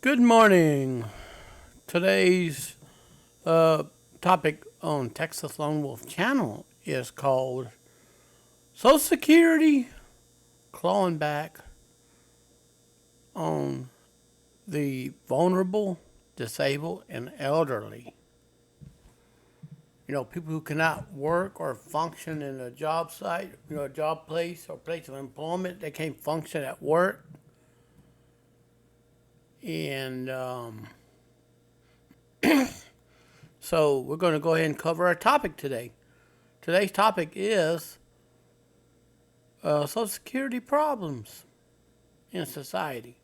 Good morning. Today's topic on Texas Lone Wolf Channel is called Social Security clawing back on the vulnerable, disabled, and elderly. People who cannot work or function in a job site, a job place or place of employment. They can't function at work. And so we're going to go ahead and cover our topic today. Today's topic is Social Security problems in society.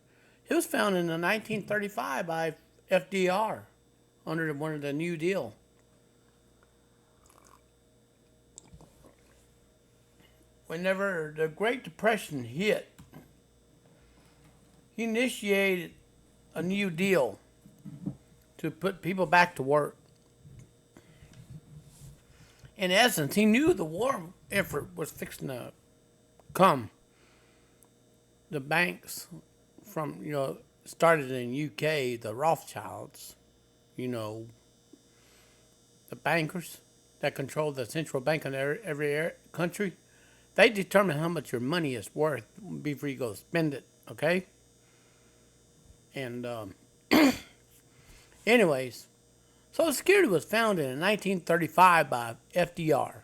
It was founded in 1935 by FDR under one of the New Deal. Whenever the Great Depression hit, he initiated a New Deal to put people back to work. In essence, he knew the war effort was fixing to come. The banks from, started in UK, the Rothschilds, the bankers that control the central bank in every country, they determine how much your money is worth before you go spend it, okay? And anyways, Social Security was founded in 1935 by FDR.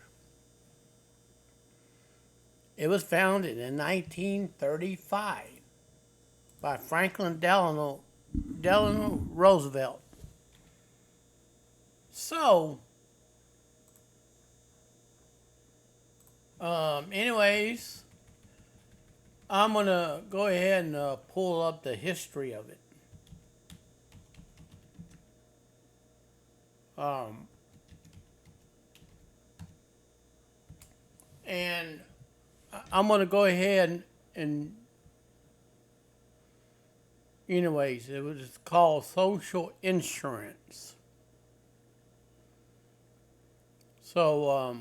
It was founded in 1935 by Franklin Delano Roosevelt. So, anyways, I'm going to go ahead and pull up the history of it. And I'm going to go ahead and anyways, it was called social insurance. So,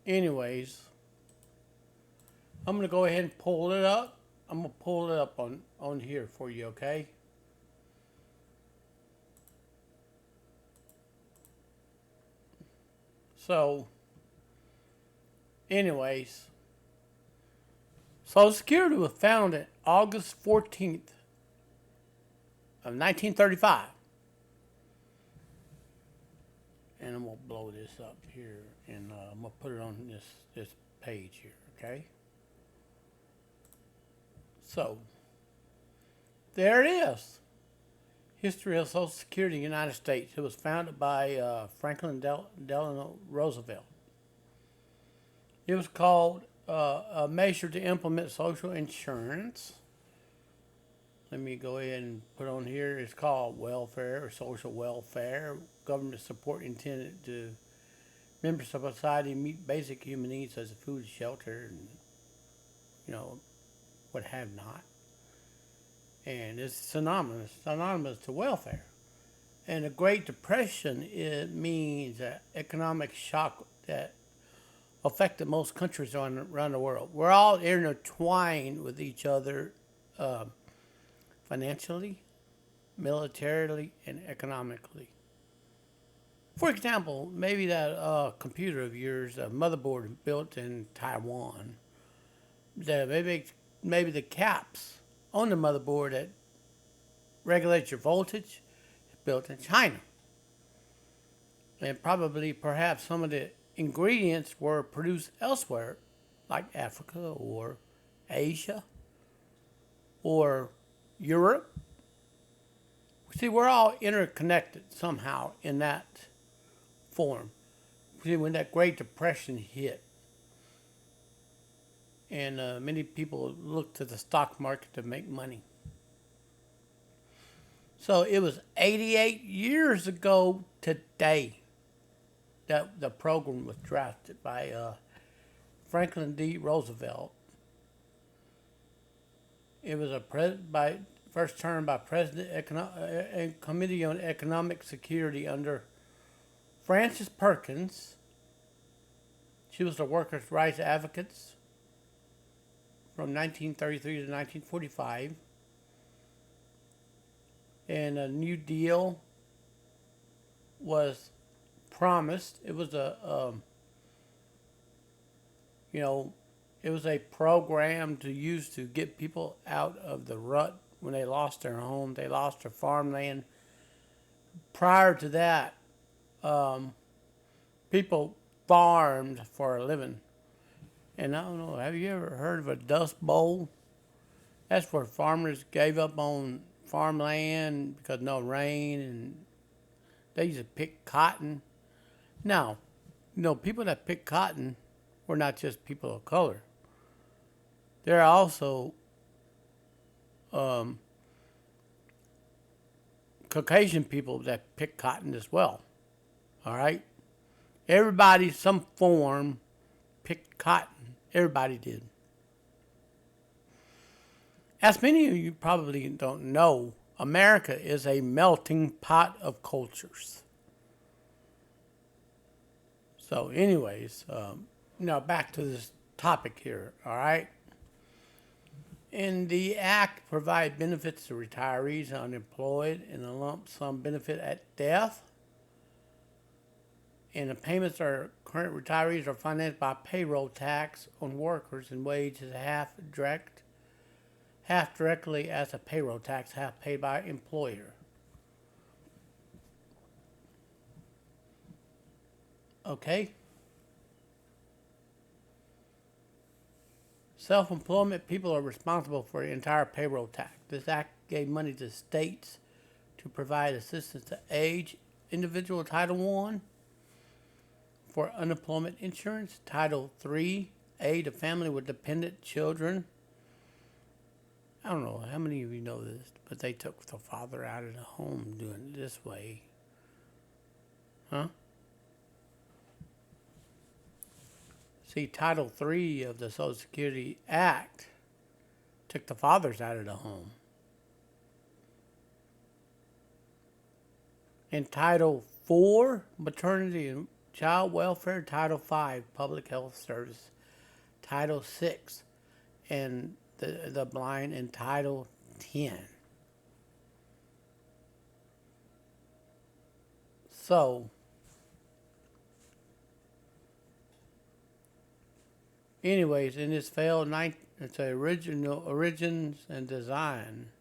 anyways, I'm going to go ahead and pull it up. I'm going to pull it up on here for you, okay? So, anyways, Social Security was founded August 14th of 1935. And I'm going to blow this up here, and I'm going to put it on this page here, okay? So, there it is. History of Social Security in the United States. It was founded by Franklin Delano Roosevelt. It was called a measure to implement social insurance. Let me go ahead and put on here. It's called welfare or social welfare. Government support intended to members of society meet basic human needs such as food, shelter, and what have not. And it's synonymous to welfare. And the Great Depression, it means an economic shock that affected most countries around the world. We're all intertwined with each other financially, militarily, and economically. For example, maybe that computer of yours, a motherboard built in Taiwan, maybe the caps on the motherboard that regulates your voltage is built in China. And probably perhaps some of the ingredients were produced elsewhere, like Africa or Asia or Europe. See, we're all interconnected somehow in that form. See, when that Great Depression hit, and many people looked to the stock market to make money. So it was 88 years ago today that the program was drafted by Franklin D. Roosevelt. It was first term by President and Committee on Economic Security under Frances Perkins. She was the workers' rights advocate from 1933 to 1945. and a New Deal was promised. It was you know, it was a program to use to get people out of the rut when they lost their home, they lost their farmland. Prior to that, people farmed for a living. And I don't know, have you ever heard of a dust bowl? That's where farmers gave up on farmland because no rain, and they used to pick cotton. Now, people that pick cotton were not just people of color. There are also Caucasian people that pick cotton as well. All right? Everybody, some form, picked cotton. Everybody did. As many of you probably don't know, America is a melting pot of cultures. So, anyways, now back to this topic here, all right? And the Act provides benefits to retirees and unemployed and a lump sum benefit at death. And the payments are current retirees are financed by payroll tax on workers and wages half directly as a payroll tax, half paid by employer. Okay. Self-employment people are responsible for the entire payroll tax. This act gave money to states to provide assistance to age individual Title I for unemployment insurance, Title III, aid to family with dependent children. I don't know how many of you know this, but they took the father out of the home doing it this way. Huh? See, Title III of the Social Security Act took the fathers out of the home. And Title IV, Maternity and Child Welfare, Title V, Public Health Service, Title VI, and the blind, and Title X. So, anyways, in its origins and design.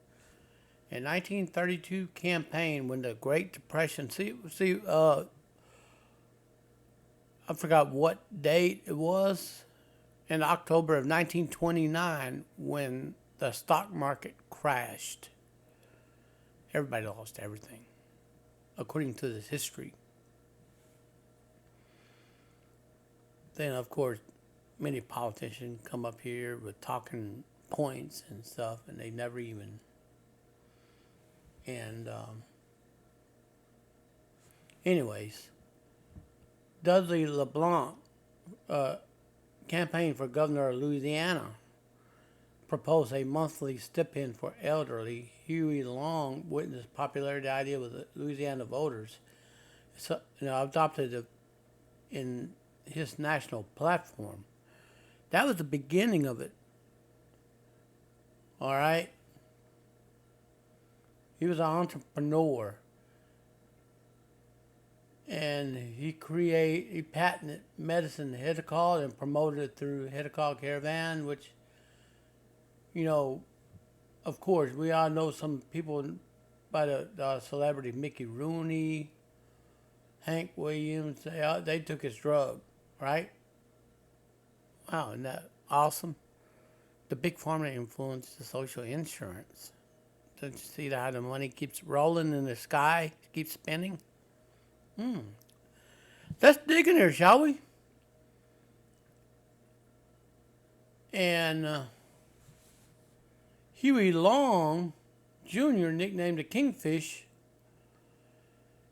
In 1932 campaign, when the Great Depression, I forgot what date it was, in October of 1929, when the stock market crashed. Everybody lost everything, according to this history. Then, of course, many politicians come up here with talking points and stuff, and they never even. And anyways, Dudley LeBlanc, campaign for governor of Louisiana, proposed a monthly stipend for elderly. Huey Long witnessed popularity idea with the Louisiana voters. So, adopted it in his national platform. That was the beginning of it. All right? He was an entrepreneur. And he patented medicine Hedicol and promoted it through Hedicol Caravan, which, of course, we all know some people by the celebrity Mickey Rooney, Hank Williams. They took his drug, right? Wow, isn't that awesome? The big pharma influenced the social insurance. Don't you see how the money keeps rolling in the sky, keeps spinning? Let's dig in there, shall we? And Huey Long Jr., nicknamed the Kingfish,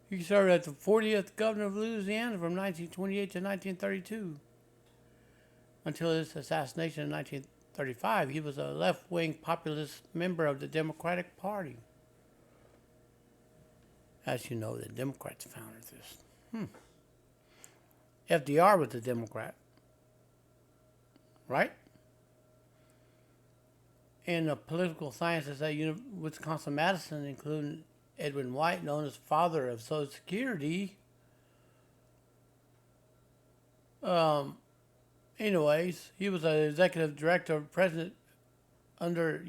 he served as the 40th governor of Louisiana from 1928 to 1932. Until his assassination in 1935, he was a left-wing populist member of the Democratic Party. As you know, the Democrats founded this. FDR was a Democrat, right? And the political sciences at Wisconsin-Madison, including Edwin White, known as father of Social Security. Anyways, he was an executive director of president under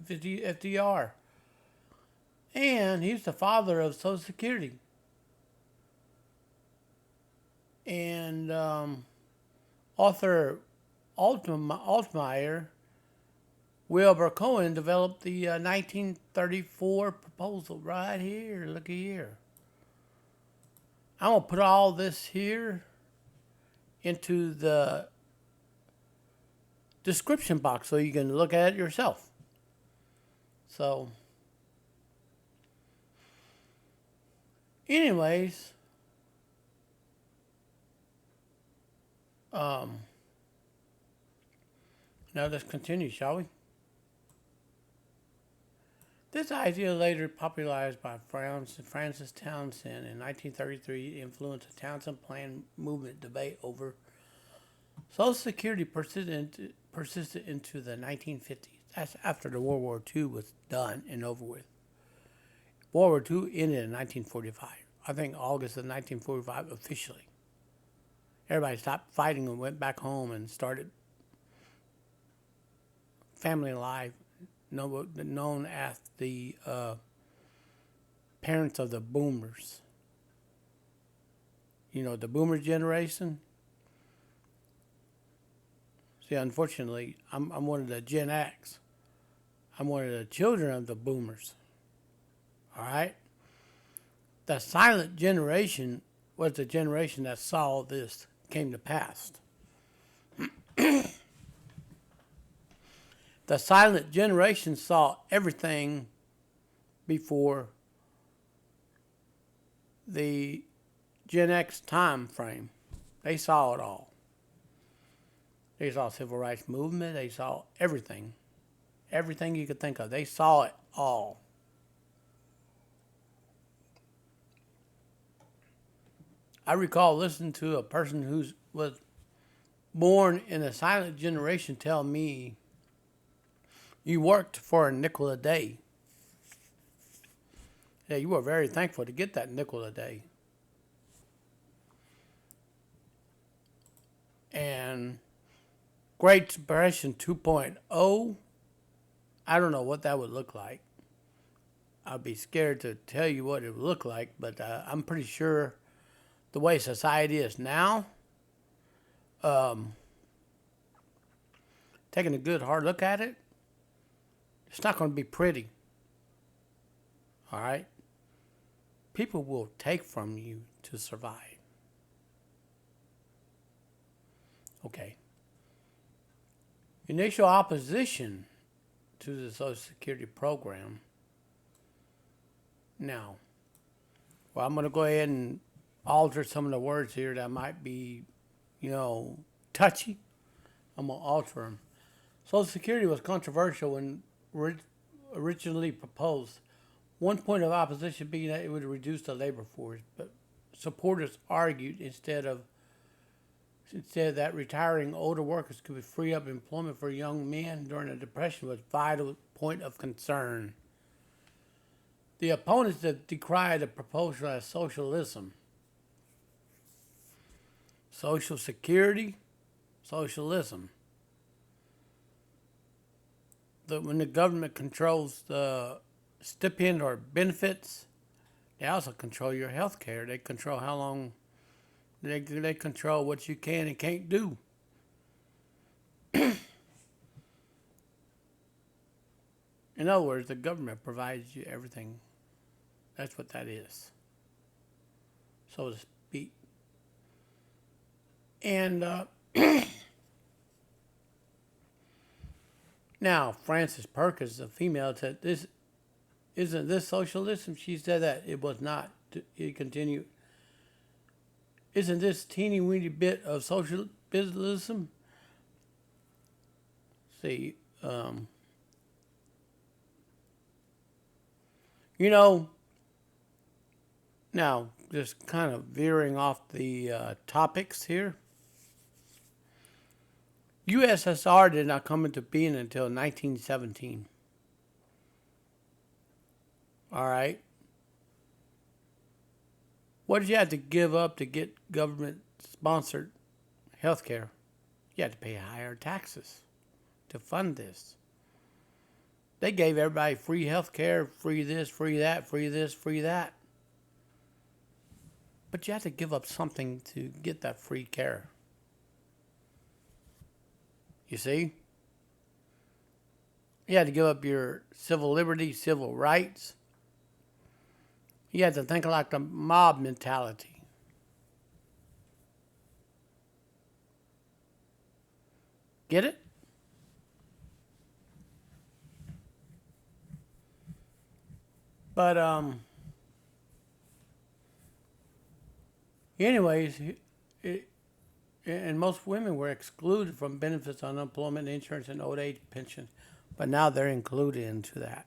FDR. And he's the father of Social Security. And author Altmaier, Wilbur Cohen, developed the 1934 proposal right here. Looky here. I'm going to put all this here into the description box so you can look at it yourself. So, anyways, now let's continue, shall we? This idea, later popularized by Francis Townsend in 1933, influenced the Townsend Plan movement debate over Social Security persisted into the 1950s. That's after the World War II was done and over with. World War II ended in 1945. I think August of 1945 officially. Everybody stopped fighting and went back home and started family life, known as the parents of the boomers. You know, the boomer generation. See, unfortunately, I'm one of the Gen X. I'm one of the children of the boomers. All right? The silent generation was the generation that saw this came to pass. The silent generation saw everything before the Gen X time frame. They saw it all. They saw civil rights movement. They saw everything. Everything you could think of. They saw it all. I recall listening to a person who was born in a silent generation tell me, you worked for a nickel a day. Yeah, you were very thankful to get that nickel a day. And Great Depression 2.0, I don't know what that would look like. I'd be scared to tell you what it would look like, but I'm pretty sure the way society is now, taking a good hard look at it, it's not going to be pretty. All right? People will take from you to survive. Okay. Initial opposition to the Social Security program. Now, well, I'm going to go ahead and alter some of the words here that might be, touchy. I'm going to alter them. Social Security was controversial when originally proposed. One point of opposition being that it would reduce the labor force, but supporters argued instead that retiring older workers could free up employment for young men during the Depression was a vital point of concern. The opponents that decried the proposal as socialism. Social Security, socialism. When the government controls the stipend or benefits, they also control your health care. They control how long, they control what you can and can't do. In other words, the government provides you everything. That's what that is, so to speak. And now, Frances Perkins, a female, said, isn't this socialism? She said that it was not. It continued. Isn't this teeny weeny bit of socialism? See, now just kind of veering off the topics here. USSR did not come into being until 1917. All right. What did you have to give up to get government sponsored health care? You had to pay higher taxes to fund this. They gave everybody free health care, free this, free that, free this, free that. But you have to give up something to get that free care. You see? You had to give up your civil liberties, civil rights. You had to think like the mob mentality. Get it? But anyways, and most women were excluded from benefits on unemployment insurance and old age pensions, but now they're included into that.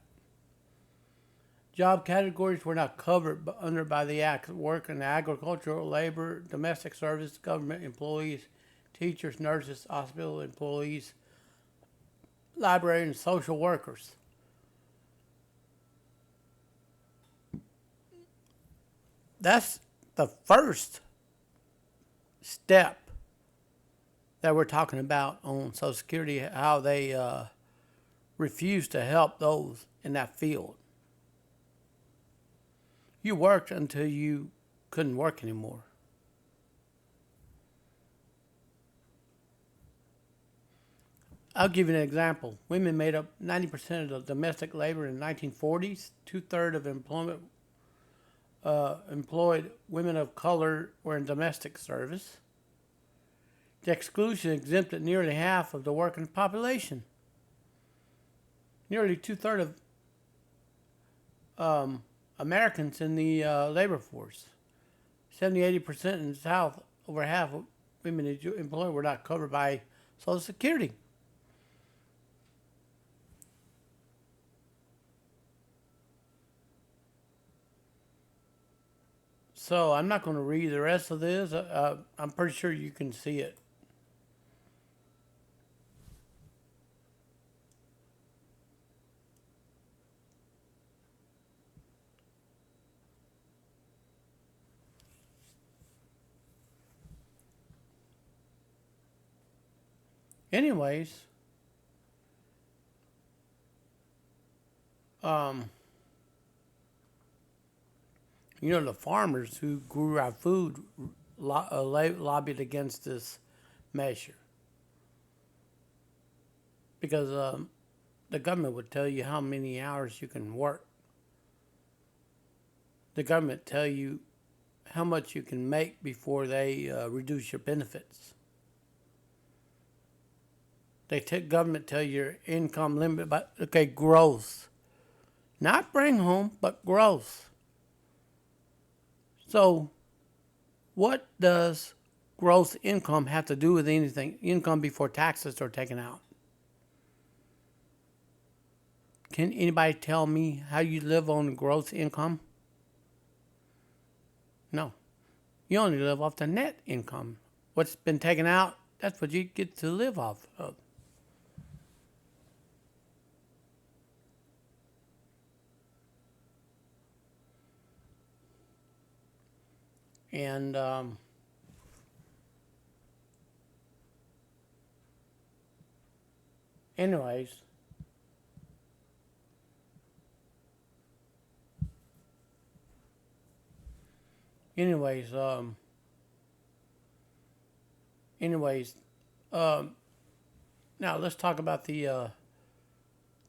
Job categories were not covered by the Act: work in agricultural, labor, domestic service, government employees, teachers, nurses, hospital employees, librarians, and social workers. That's the first step that we're talking about on Social Security, how they refuse to help those in that field. You worked until you couldn't work anymore. I'll give you an example. Women made up 90% of the domestic labor in the 1940s. 2/3 of employed women of color were in domestic service. The exclusion exempted nearly half of the working population. Nearly 2/3 of Americans in the labor force. 70-80% in the South, over half of women employed were not covered by Social Security. So I'm not going to read the rest of this. I'm pretty sure you can see it. Anyways, the farmers who grew our food lobbied against this measure because the government would tell you how many hours you can work. The government tell you how much you can make before they reduce your benefits. Government tell you your income limit, but okay, gross. Not bring home, but gross. So, what does gross income have to do with anything? Income before taxes are taken out. Can anybody tell me how you live on gross income? No. You only live off the net income. What's been taken out, that's what you get to live off of. And anyways, anyways, now let's talk about the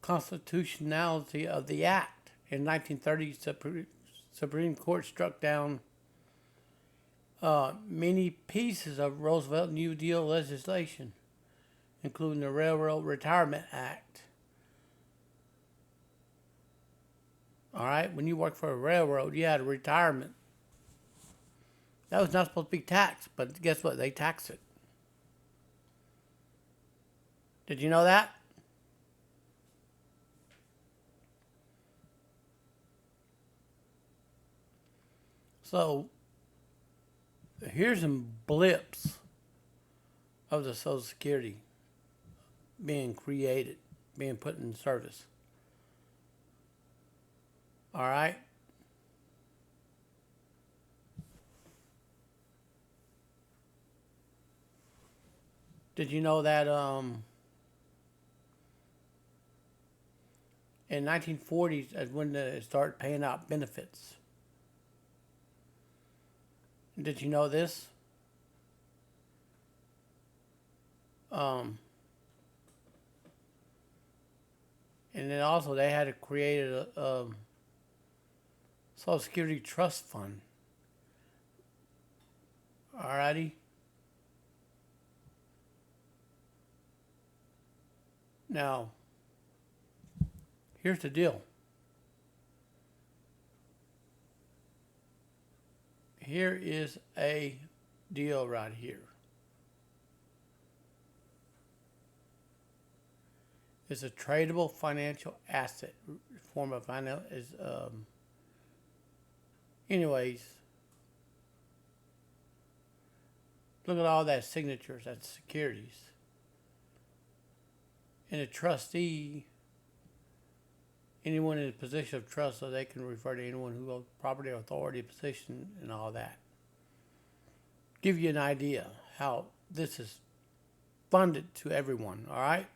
constitutionality of the act. In 1930, Supreme Court struck down many pieces of Roosevelt New Deal legislation, including the Railroad Retirement Act. All right, when you worked for a railroad, you had a retirement. That was not supposed to be taxed, but guess what? They tax it. Did you know that? So, here's some blips of the Social Security being created, being put in service. All right. Did you know that in 1940s is when they started paying out benefits? Did you know this? Um, and then also they had to create a Social Security Trust Fund. Alrighty. Now, here's the deal. Here is a deal right here. It's a tradable financial asset form of financial is anyways. Look at all that signatures, that's securities. And a trustee, anyone in a position of trust, so they can refer to anyone who holds property, authority, position, and all that. Give you an idea how this is funded to everyone, all right?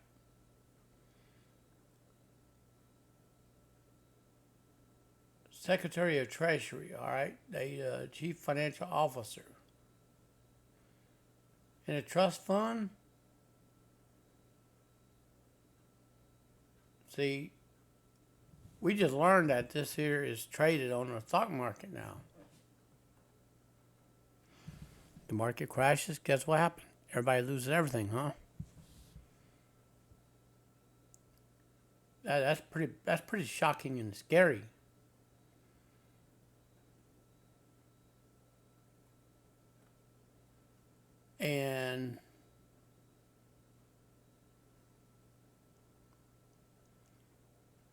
Secretary of Treasury, all right? The chief financial officer. In a trust fund, see, we just learned that this here is traded on the stock market now. The market crashes, guess what happened? Everybody loses everything, huh? That's pretty shocking and scary. And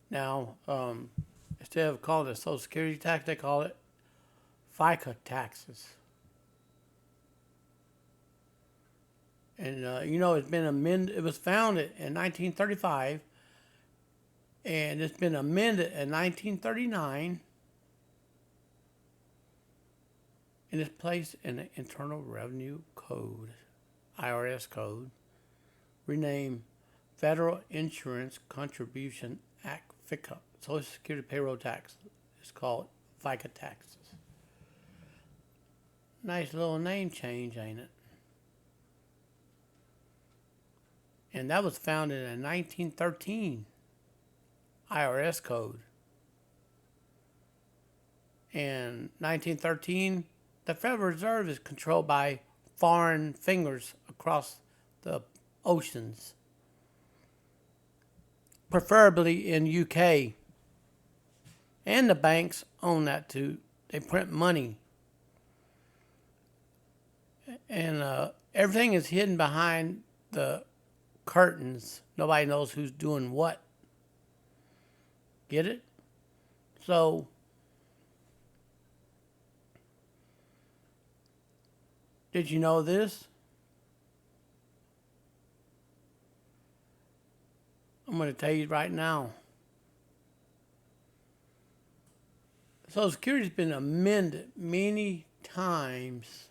now, instead of calling it Social Security tax, they call it FICA taxes. And it's been amended. It was founded in 1935, and it's been amended in 1939, and it's placed in the Internal Revenue Code, IRS code, renamed Federal Insurance Contribution Act, FICA, Social Security Payroll Tax. It's called FICA taxes. Nice little name change, ain't it? And that was founded in 1913 IRS code. In 1913, the Federal Reserve is controlled by foreign fingers across the oceans, preferably in UK. And the banks own that too. They print money. And everything is hidden behind the curtains. Nobody knows who's doing what. Get it? So, did you know this? I'm going to tell you right now. Social Security has been amended many times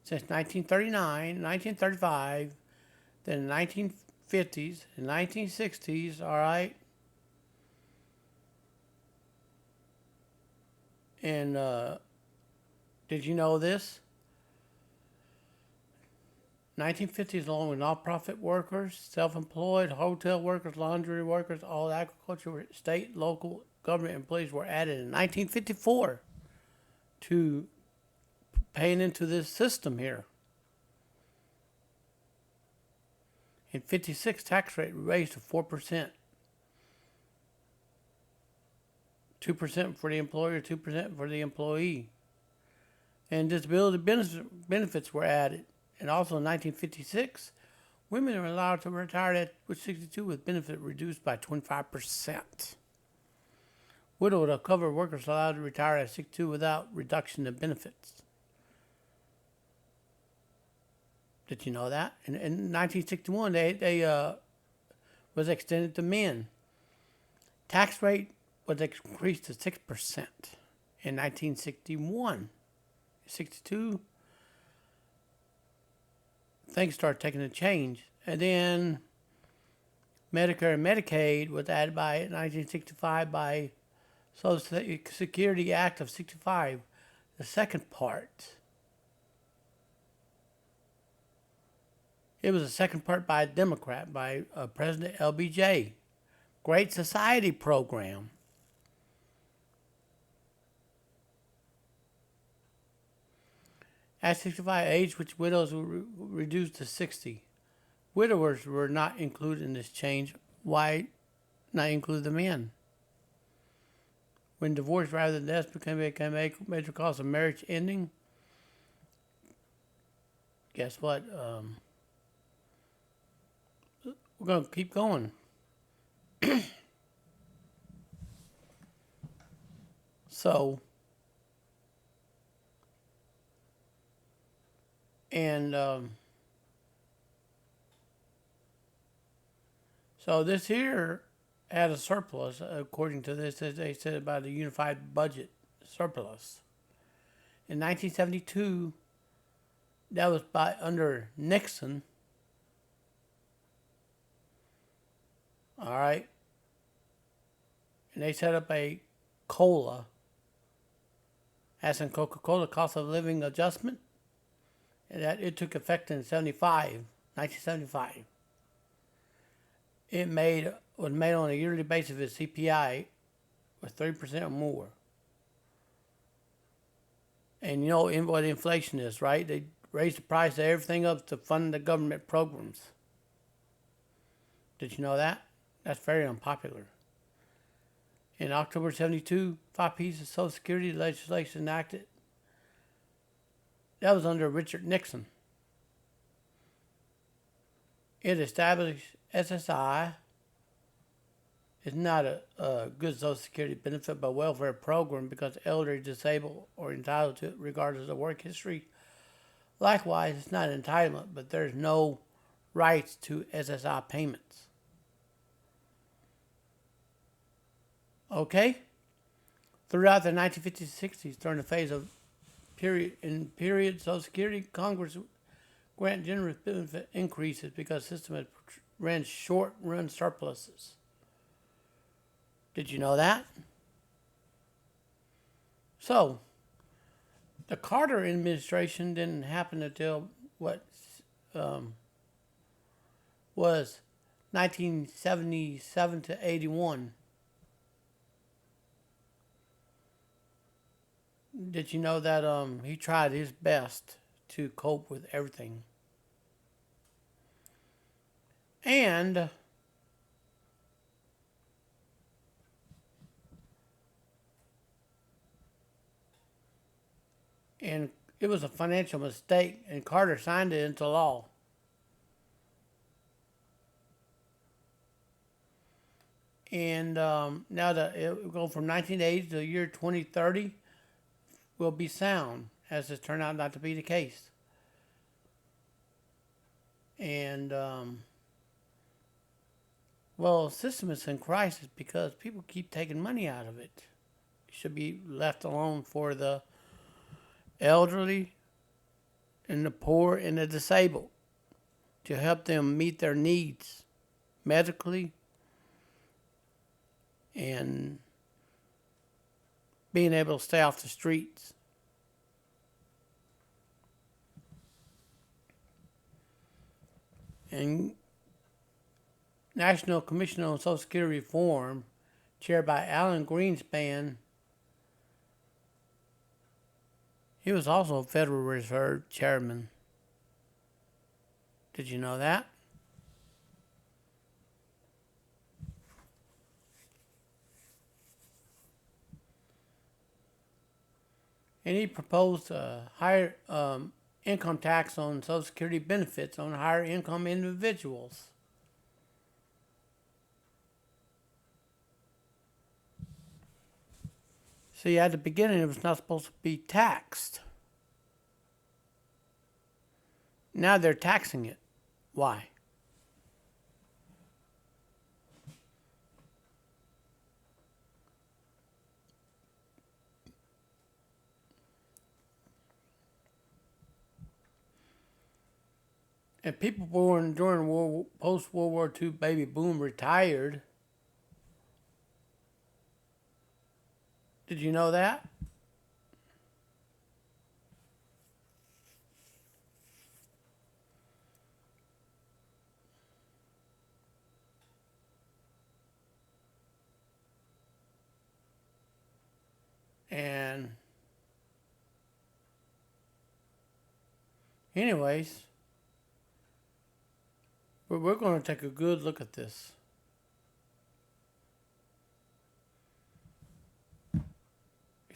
since 1939, 1935, then the 1950s and 1960s, all right? And did you know this? 1950s, along with nonprofit workers, self-employed, hotel workers, laundry workers, all agriculture, state, local government employees were added in 1954 to paying into this system here. In 56, tax rate raised to 4%. 2% for the employer, 2% for the employee. And disability benefits were added. And also in 1956, women are allowed to retire at 62 with benefit reduced by 25%. Widowed or covered workers allowed to retire at 62 without reduction of benefits. Did you know that? In 1961, they was extended to men. Tax rate was increased to 6% in 1961. 62, things started taking a change. And then Medicare and Medicaid was added by 1965 by Social Security Act of 65, the second part. It was the second part by a Democrat, by President LBJ. Great Society Program. At 65, age which widows were reduced to 60. Widowers were not included in this change. Why not include the men? When divorce rather than death became a major cause of marriage ending, guess what? We're going to keep going. So, and so this here had a surplus, according to this, as they said about the unified budget surplus. In 1972, that was under Nixon. All right. And they set up a COLA, as in Coca-Cola cost of living adjustment. And that it took effect in 1975. It was made on a yearly basis with CPI with 30% or more. And you know what inflation is, right? They raised the price of everything up to fund the government programs. Did you know that? That's very unpopular. In October 72, 5 pieces of Social Security legislation enacted. That was under Richard Nixon. It established SSI. It's not a good Social Security benefit but welfare program because elderly, disabled, or entitled to it regardless of work history. Likewise, it's not an entitlement, but there's no rights to SSI payments. Okay? Throughout the 1950s and 60s, during the phase of period Social Security, Congress grant generous benefit increases because the system had ran short-run surpluses. Did you know that? So, the Carter administration didn't happen until was 1977 to 81. Did you know that he tried his best to cope with everything? And it was a financial mistake, and Carter signed it into law. And now that it will go from 1980 to the year 2030 will be sound, as it turned out not to be the case. And well, the system is in crisis because people keep taking money out of it. It should be left alone for the elderly and the poor and the disabled to help them meet their needs medically and being able to stay off the streets. And National Commission on Social Security Reform, chaired by Alan Greenspan, he was also a Federal Reserve chairman. Did you know that? And he proposed a higher income tax on Social Security benefits on higher income individuals. See, at the beginning, it was not supposed to be taxed. Now they're taxing it. Why? And people born during post-World War II baby boom retired. Did you know that? And anyways, we're going to take a good look at this.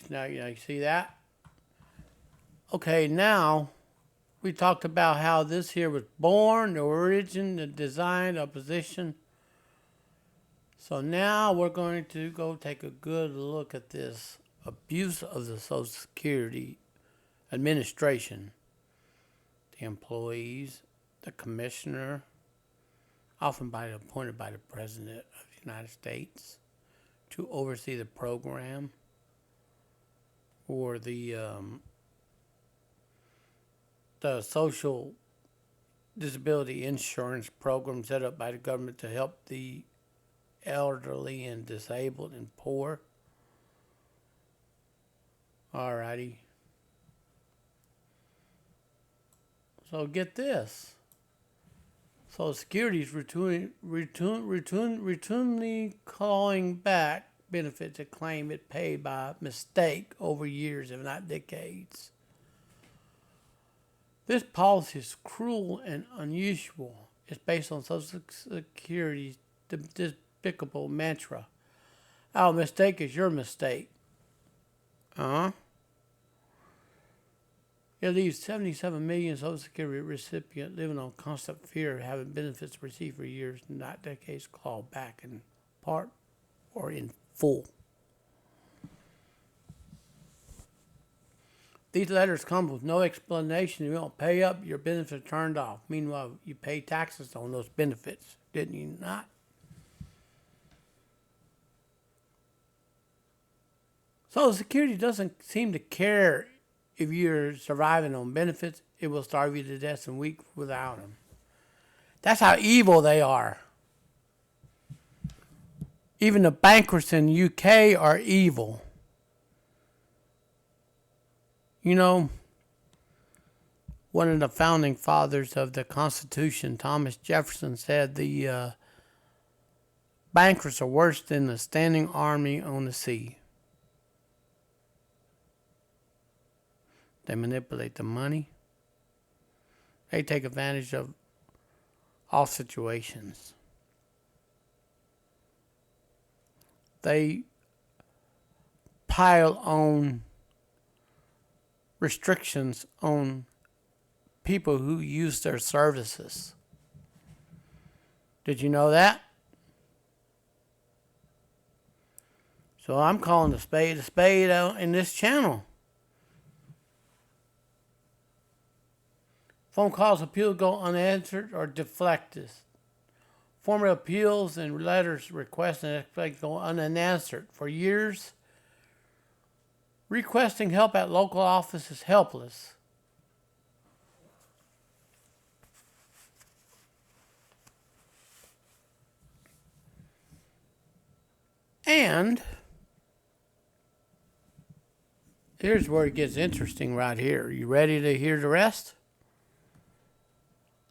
Now, you see that? Okay, now we talked about how this here was born, the origin, the design, the position. So now we're going to go take a good look at this abuse of the Social Security Administration. The employees, the commissioner, often appointed by the President of the United States to oversee the program, or the social disability insurance program set up by the government to help the elderly and disabled and poor. Alrighty. So get this. Social Security is routinely calling back benefits a claim it paid by mistake over years, if not decades. This policy is cruel and unusual. It's based on Social Security's despicable mantra: our mistake is your mistake. It leaves 77 million Social Security recipients living on constant fear of having benefits received for years, not decades, clawed back in part or in full. These letters come with no explanation. You don't pay up, your benefits are turned off. Meanwhile, you pay taxes on those benefits, didn't you not? Social Security doesn't seem to care if you're surviving on benefits. It will starve you to death in weeks without them. That's how evil they are. Even the bankers in the UK are evil. You know, one of the founding fathers of the Constitution, Thomas Jefferson, said the bankers are worse than the standing army on the sea. They manipulate the money. They take advantage of all situations. They pile on restrictions on people who use their services. Did you know that? So I'm calling a spade out in this channel. Phone calls, appeals go unanswered or deflected. Formal appeals and letters requesting explanation go unanswered. For years, requesting help at local office is helpless. And here's where it gets interesting right here. You ready to hear the rest?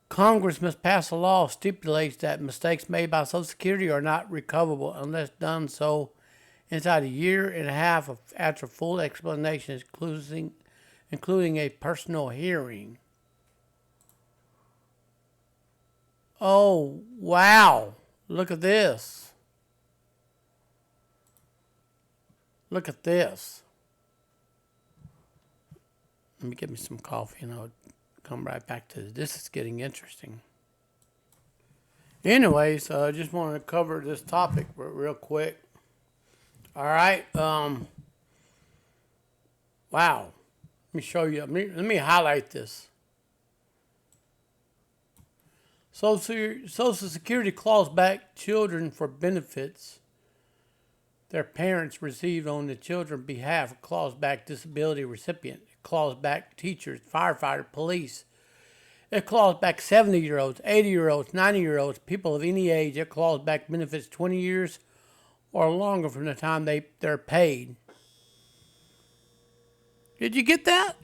Congress must pass a law stipulates that mistakes made by Social Security are not recoverable unless done so inside a year and a half after full explanation, including a personal hearing. Oh, wow. Look at this. Look at this. Let me get me some coffee and I'll come right back to this. This is getting interesting. Anyways, I just want to cover this topic real quick. All right. Wow. Let me show you. Let me highlight this. Social Security claws back children for benefits their parents received on the children's behalf. Claws back disability recipient. Claws back teachers, firefighters, police, It claws back 70-year-olds, 80-year-olds, 90-year-olds, people of any age. It claws back benefits 20 years or longer from the time they're paid. Did you get that?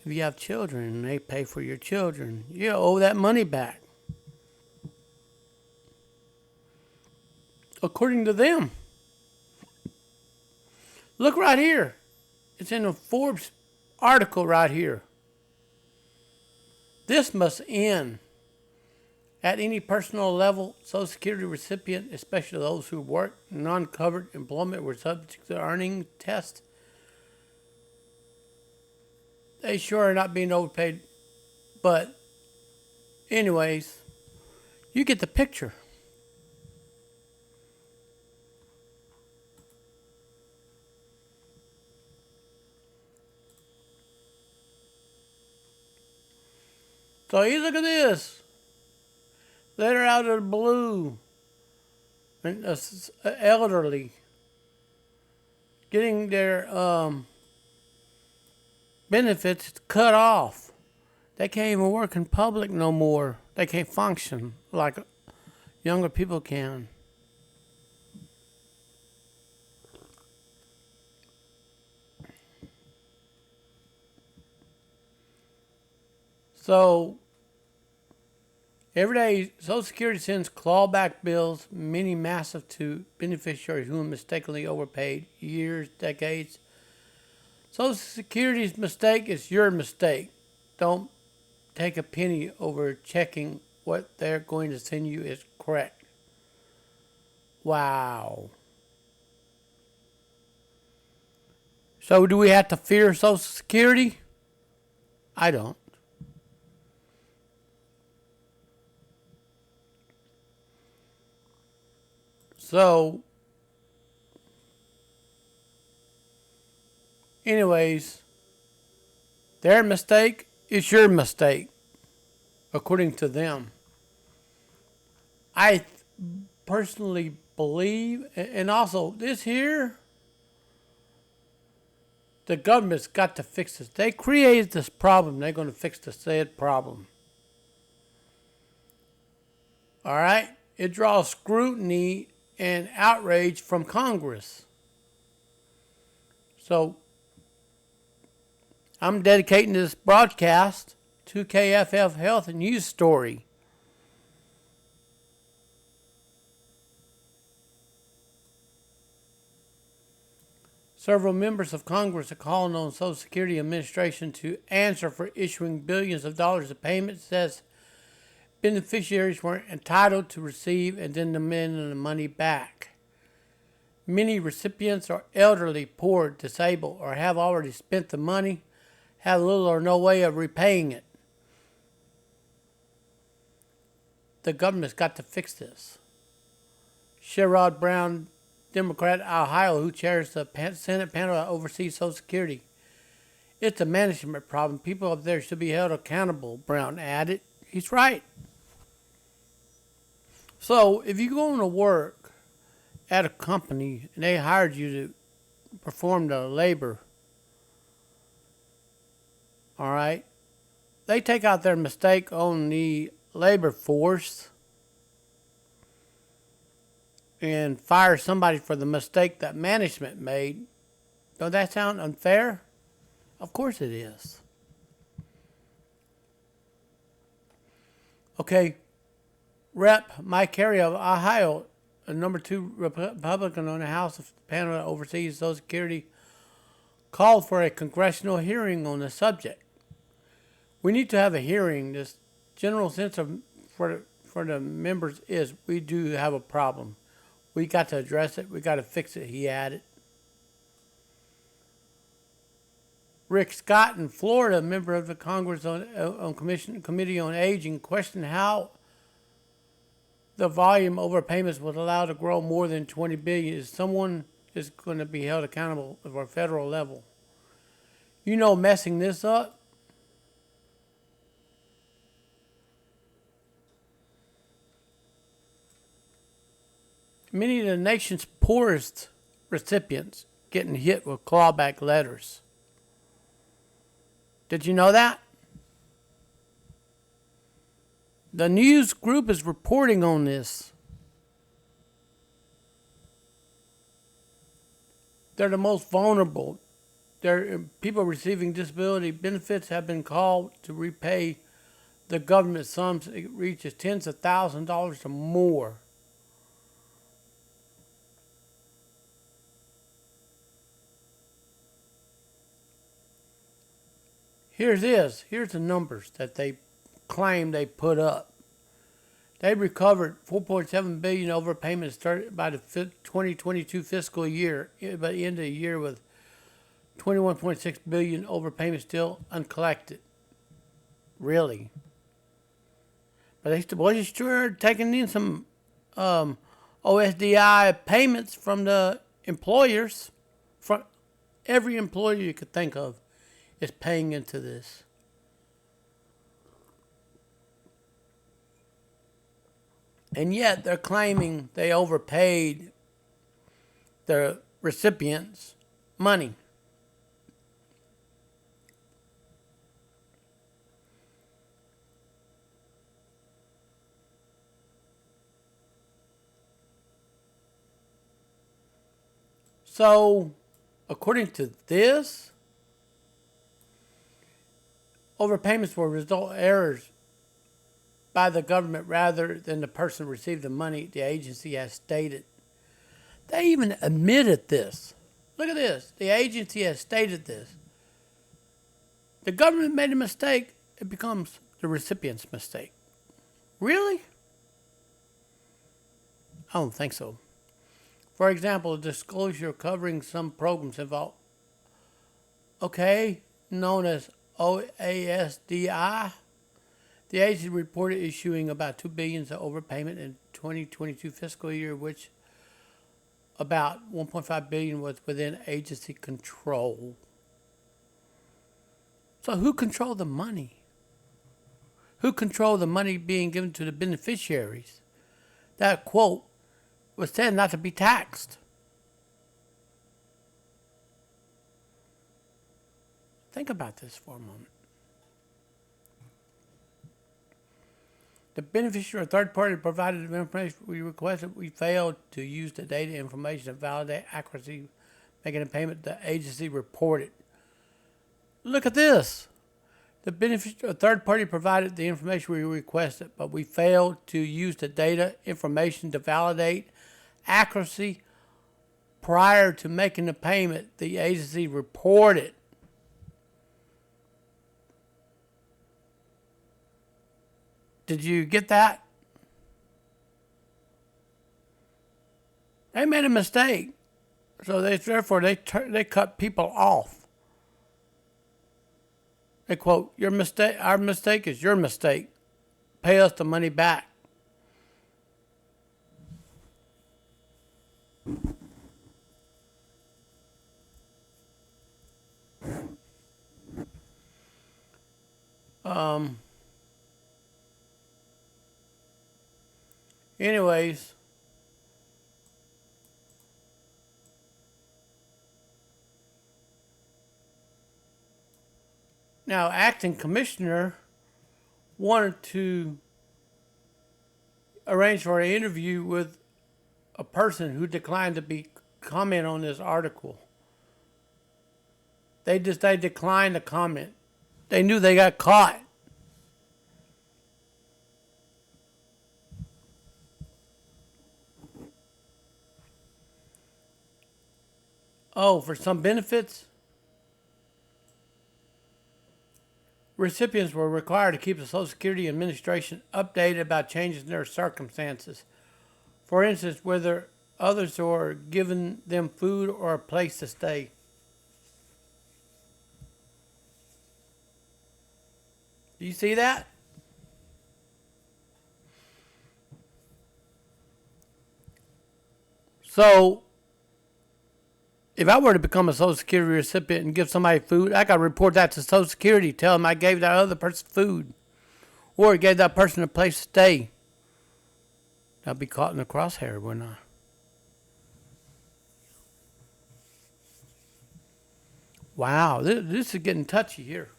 If you have children and they pay for your children, you owe that money back. According to them. Look right here. It's in a Forbes article right here. This must end. At any personal level, Social Security recipient, especially those who work non-covered employment, were subject to earning test. They sure are not being overpaid. But anyways, you get the picture. So you look at this. Letter out of the blue. And elderly getting their benefits cut off. They can't even work in public no more. They can't function like younger people can. So every day, Social Security sends clawback bills, many massive, to beneficiaries who mistakenly overpaid years, decades. Social Security's mistake is your mistake. Don't take a penny over checking what they're going to send you is correct. Wow. So do we have to fear Social Security? I don't. So, anyways, their mistake is your mistake, according to them. I personally believe, and also this here, the government's got to fix this. They created this problem. They're going to fix the said problem. All right? It draws scrutiny and outrage from Congress. So, I'm dedicating this broadcast to KFF Health and News Story. Several members of Congress are calling on Social Security Administration to answer for issuing billions of dollars of payments that beneficiaries weren't entitled to receive and then demanding the money back. Many recipients are elderly, poor, disabled, or have already spent the money, have little or no way of repaying it. The government's got to fix this. Sherrod Brown, Democrat, Ohio, who chairs the Senate panel that oversees Social Security. It's a management problem. People up there should be held accountable, Brown added. He's right. So, if you go to work at a company and they hired you to perform the labor, all right, they take out their mistake on the labor force and fire somebody for the mistake that management made. Don't that sound unfair? Of course it is. Okay. Rep. Mike Carey of Ohio, a number 2 Republican on the House panel that oversees Social Security, called for a congressional hearing on the subject. We need to have a hearing. This general sense of for the members is we do have a problem. We got to address it. We got to fix it, he added. Rick Scott in Florida, a member of the Congress Committee on Aging, questioned how the volume overpayments was allowed to grow more than $20 billion. Someone is going to be held accountable at a federal level. You know, messing this up, many of the nation's poorest recipients getting hit with clawback letters. Did you know that? The news group is reporting on this. They're the most vulnerable. People receiving disability benefits have been called to repay the government sums. It reaches tens of thousands of dollars or more. Here's the numbers that they claim they put up. They recovered $4.7 billion overpayments started by the 2022 fiscal year, by the end of the year with $21.6 billion overpayments still uncollected. Really? But they sure taking in some OSDI payments from the employers. From every employer you could think of is paying into this. And yet they're claiming they overpaid the recipients money. So, according to this, overpayments will result in errors by the government rather than the person received the money, the agency has stated. They even admitted this. Look at this. The agency has stated this. The government made a mistake, it becomes the recipient's mistake. Really? I don't think so. For example, a disclosure covering some programs involved, known as OASDI. The agency reported issuing about $2 billion of overpayment in 2022 fiscal year, which about $1.5 billion was within agency control. So who controlled the money? Who controlled the money being given to the beneficiaries? That quote was said not to be taxed. Think about this for a moment. The beneficiary or third party provided the information we requested. We failed to use the data information to validate accuracy, making a payment the agency reported. Look at this. The beneficiary or third party provided the information we requested, but we failed to use the data information to validate accuracy prior to making the payment the agency reported. Did you get that? They made a mistake, so they cut people off. They quote, "Your mistake, our mistake is your mistake. Pay us the money back." Anyways, now acting commissioner wanted to arrange for an interview with a person who declined to comment on this article. They declined to comment. They knew they got caught. Oh, for some benefits, recipients were required to keep the Social Security Administration updated about changes in their circumstances. For instance, whether others were giving them food or a place to stay. Do you see that? So, if I were to become a Social Security recipient and give somebody food, I got to report that to Social Security, tell them I gave that other person food, or gave that person a place to stay. I'd be caught in the crosshair, wouldn't I? Wow, this is getting touchy here.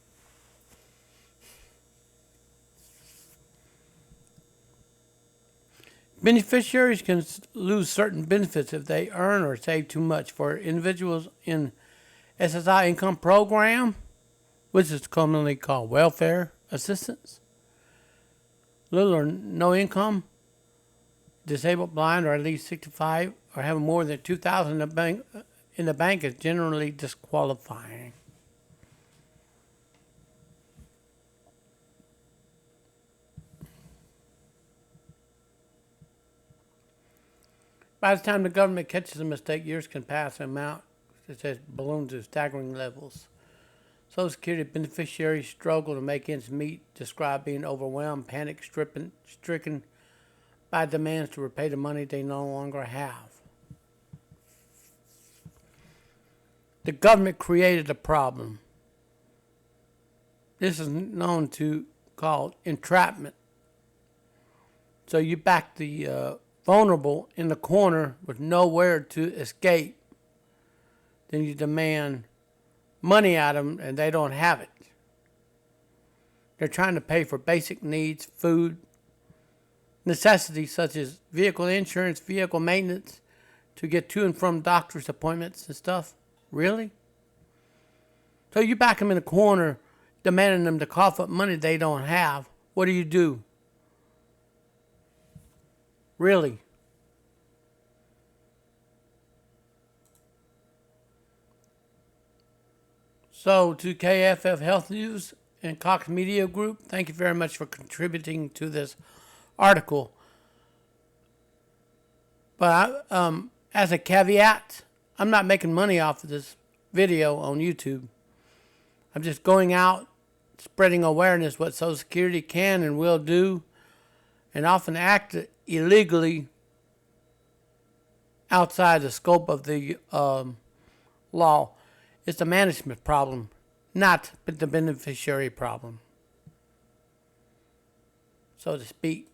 Beneficiaries can lose certain benefits if they earn or save too much. For individuals in SSI income program, which is commonly called welfare assistance, little or no income, disabled, blind, or at least 65, or having more than 2,000 in the bank is generally disqualifying. By the time the government catches a mistake, years can pass and amount such as balloon to staggering levels. Social Security beneficiaries struggle to make ends meet, describe being overwhelmed, stricken by demands to repay the money they no longer have. The government created a problem. This is known to called entrapment. So you back the vulnerable in the corner with nowhere to escape. Then you demand money out of them and they don't have it. They're trying to pay for basic needs, food, necessities such as vehicle insurance, vehicle maintenance, to get to and from doctor's appointments and stuff. Really? So you back them in the corner demanding them to cough up money they don't have. What do? Really? So to KFF Health News and Cox Media Group, thank you very much for contributing to this article. But as a caveat, I'm not making money off of this video on YouTube. I'm just going out, spreading awareness what Social Security can and will do, and often act illegally outside the scope of the law. It's a management problem, not the beneficiary problem, so to speak.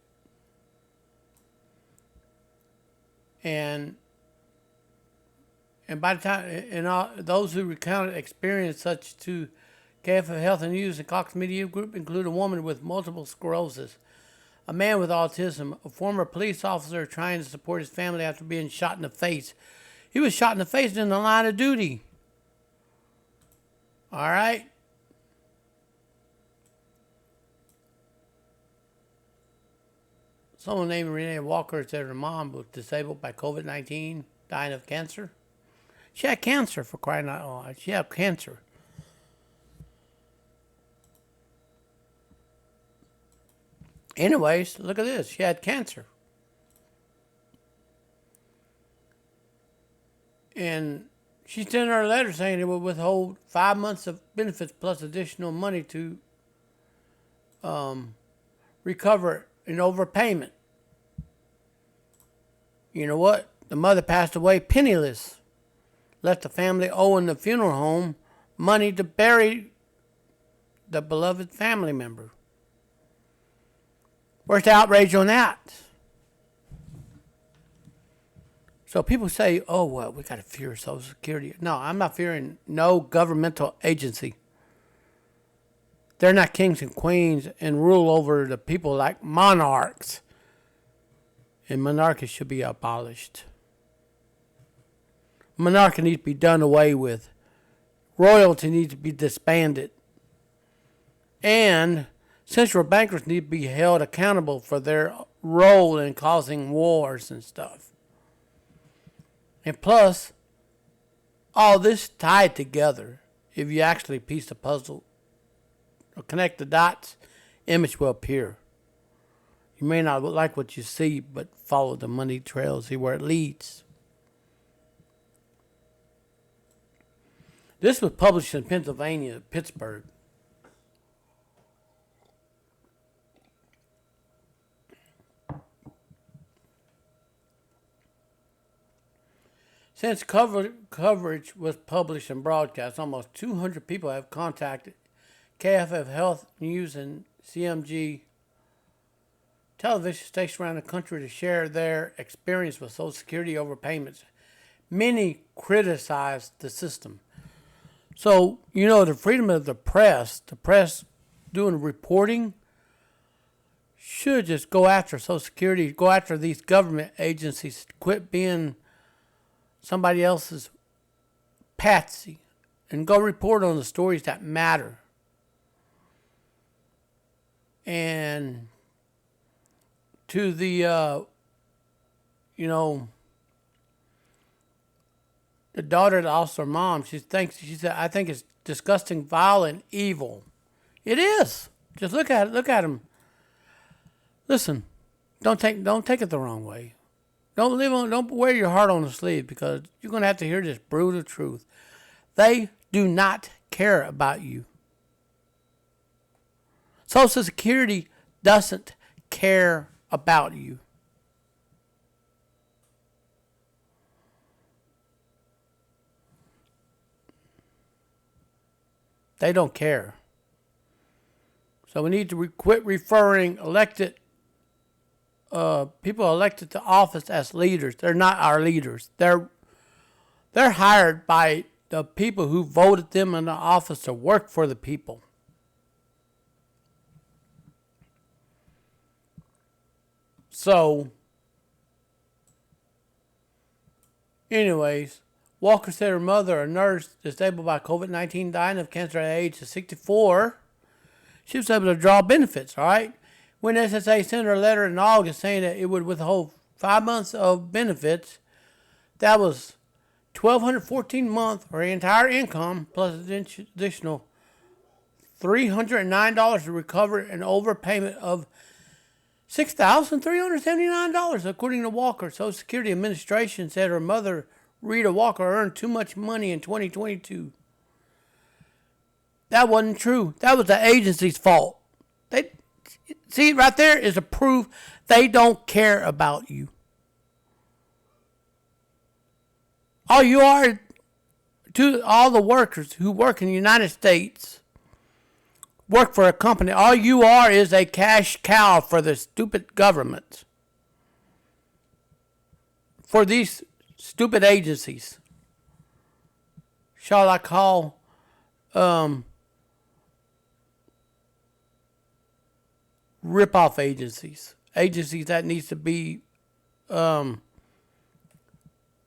And by the time, those who recounted experience such to KFF Health and News and Cox Media Group include a woman with multiple sclerosis, a man with autism, a former police officer trying to support his family after being shot in the face. He was shot in the face in the line of duty. All right? Someone named Renee Walker said her mom was disabled by COVID-19, dying of cancer. She had cancer, for crying out loud. She had cancer. Anyways, look at this. She had cancer. And she sent her a letter saying it would withhold 5 months of benefits plus additional money to recover an overpayment. You know what? The mother passed away penniless. Left the family owing the funeral home money to bury the beloved family member. Where's the outrage on that? So people say, oh, well, we got to fear Social Security. No, I'm not fearing no governmental agency. They're not kings and queens and rule over the people like monarchs. And monarchy should be abolished. Monarchy needs to be done away with. Royalty needs to be disbanded. And central bankers need to be held accountable for their role in causing wars and stuff. And plus, all this tied together, if you actually piece the puzzle or connect the dots, image will appear. You may not like what you see, but follow the money trail, see where it leads. This was published in Pennsylvania, Pittsburgh. Since coverage was published and broadcast, almost 200 people have contacted KFF Health News and CMG television stations around the country to share their experience with Social Security overpayments. Many criticized the system. So, the freedom of the press doing reporting, should just go after Social Security, go after these government agencies, quit being somebody else's patsy, and go report on the stories that matter. And to the, the daughter that lost her mom, she said, I think it's disgusting, vile, and evil. It is. Just look at it. Look at him. Listen, don't take it the wrong way. Don't wear your heart on the sleeve, because you're going to have to hear this brutal truth. They do not care about you. Social Security doesn't care about you. They don't care. So we need to quit referring people elected to office as leaders. They're not our leaders. They're hired by the people who voted them in the office to work for the people. So, anyways, Walker said her mother, a nurse disabled by COVID-19, dying of cancer at the age of 64, she was able to draw benefits, all right? When SSA sent her a letter in August saying that it would withhold 5 months of benefits, that was $1,214 a month, her entire income, plus additional $309 to recover an overpayment of $6,379, according to Walker. Social Security Administration said her mother, Rita Walker, earned too much money in 2022. That wasn't true. That was the agency's fault. See, right there is a proof they don't care about you. All you are, to all the workers who work in the United States, work for a company, all you are is a cash cow for the stupid government. For these stupid agencies. Shall I call rip-off agencies. Agencies that needs to be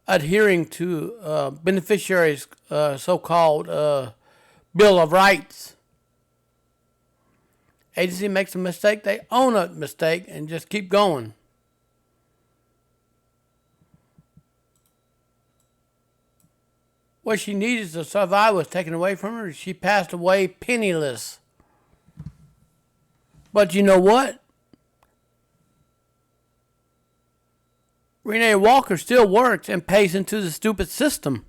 adhering to beneficiaries' so-called Bill of Rights. Agency makes a mistake, they own a mistake and just keep going. What she needed to survive was taken away from her. She passed away penniless. But you know what? Renee Walker still works and pays into the stupid system.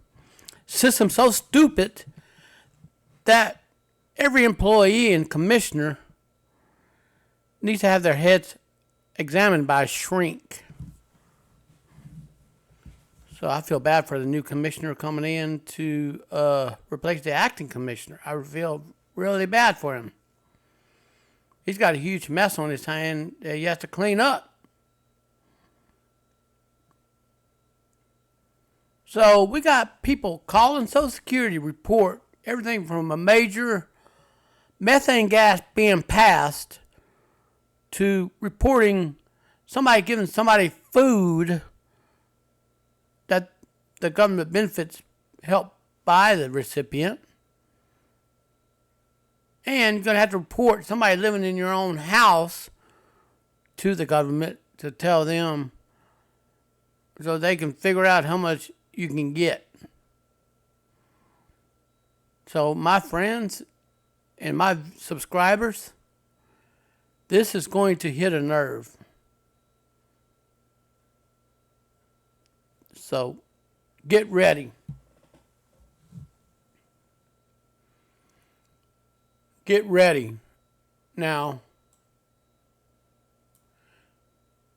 System so stupid that every employee and commissioner needs to have their heads examined by a shrink. So I feel bad for the new commissioner coming in to replace the acting commissioner. I feel really bad for him. He's got a huge mess on his hand that he has to clean up. So we got people calling Social Security report everything from a major methane gas being passed to reporting somebody giving somebody food that the government benefits help buy the recipient. And you're going to have to report somebody living in your own house to the government to tell them so they can figure out how much you can get. So my friends and my subscribers, this is going to hit a nerve. So get ready. Get ready. Now,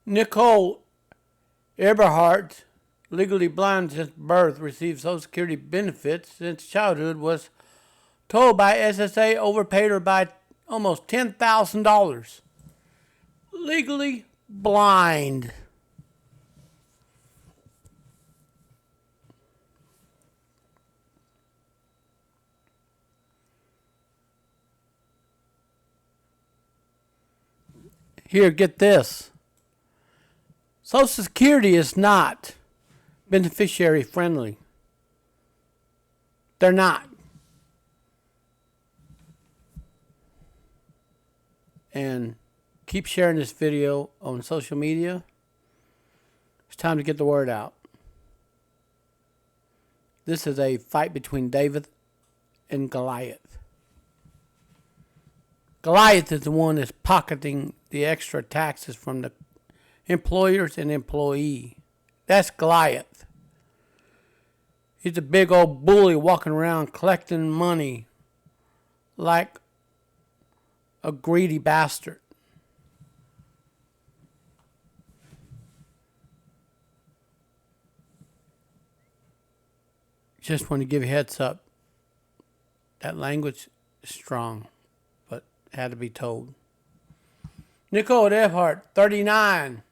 Nicole Eberhardt, legally blind since birth, received Social Security benefits since childhood, was told by SSA overpaid her by almost $10,000. Legally blind. Here, get this. Social Security is not beneficiary friendly. They're not. And keep sharing this video on social media. It's time to get the word out. This is a fight between David and Goliath. Goliath is the one that's pocketing the extra taxes from the employers and employee. That's Goliath. He's a big old bully walking around collecting money like a greedy bastard. Just want to give you a heads up. That language is strong, but had to be told. Nicole Ephart, 39,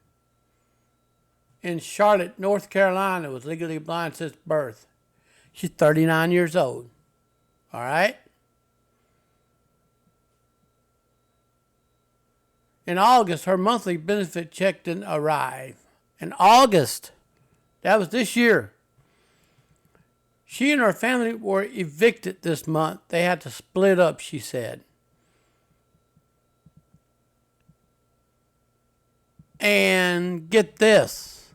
in Charlotte, North Carolina, was legally blind since birth. She's 39 years old. All right? In August, her monthly benefit check didn't arrive. In August, that was this year. She and her family were evicted this month. They had to split up, she said. And get this.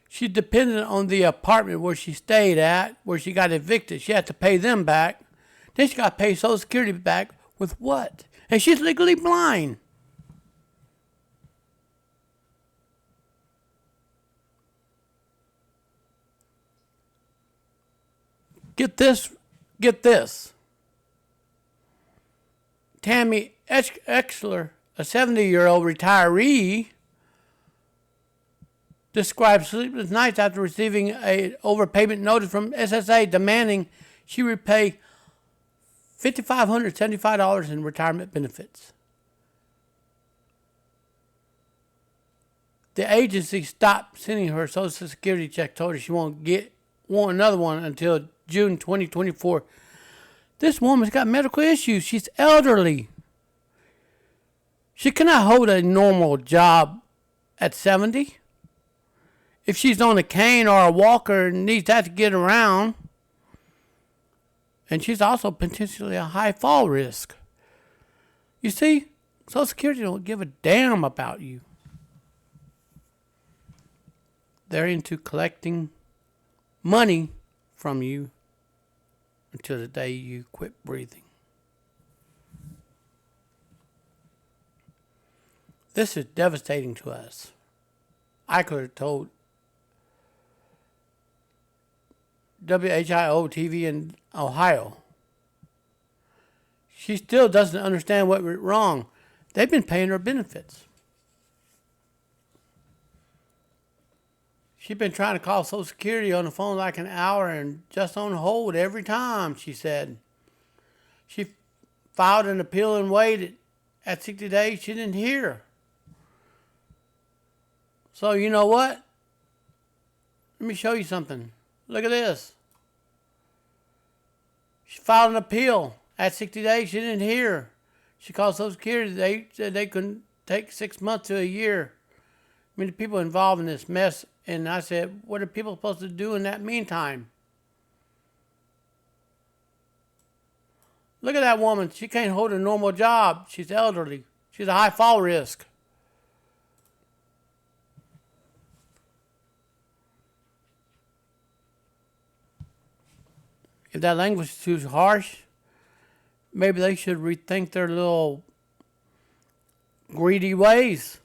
She depended on the apartment where she stayed at, where she got evicted. She had to pay them back. Then she got to pay Social Security back with what? And she's legally blind. Get this. Tammy Exler, a 70-year-old retiree, described sleepless nights after receiving an overpayment notice from SSA demanding she repay $5,575 in retirement benefits. The agency stopped sending her Social Security check, told her she won't another one until June 2024. This woman's got medical issues. She's elderly. She cannot hold a normal job at 70. If she's on a cane or a walker and needs that to get around. And she's also potentially a high fall risk. You see, Social Security don't give a damn about you. They're into collecting money from you until the day you quit breathing. This is devastating to us. I could have told WHIO TV in Ohio. She still doesn't understand what went wrong. They've been paying her benefits. She's been trying to call Social Security on the phone like an hour and just on hold every time, she said. She filed an appeal and waited. At 60 days, she didn't hear. So you know what? Let me show you something. Look at this. She filed an appeal. At 60 days, she didn't hear. She called Social Security. They said they couldn't take 6 months to a year. I mean, the people involved in this mess. And I said, what are people supposed to do in that meantime? Look at that woman. She can't hold a normal job. She's elderly. She's a high fall risk. If that language is too harsh, maybe they should rethink their little greedy ways.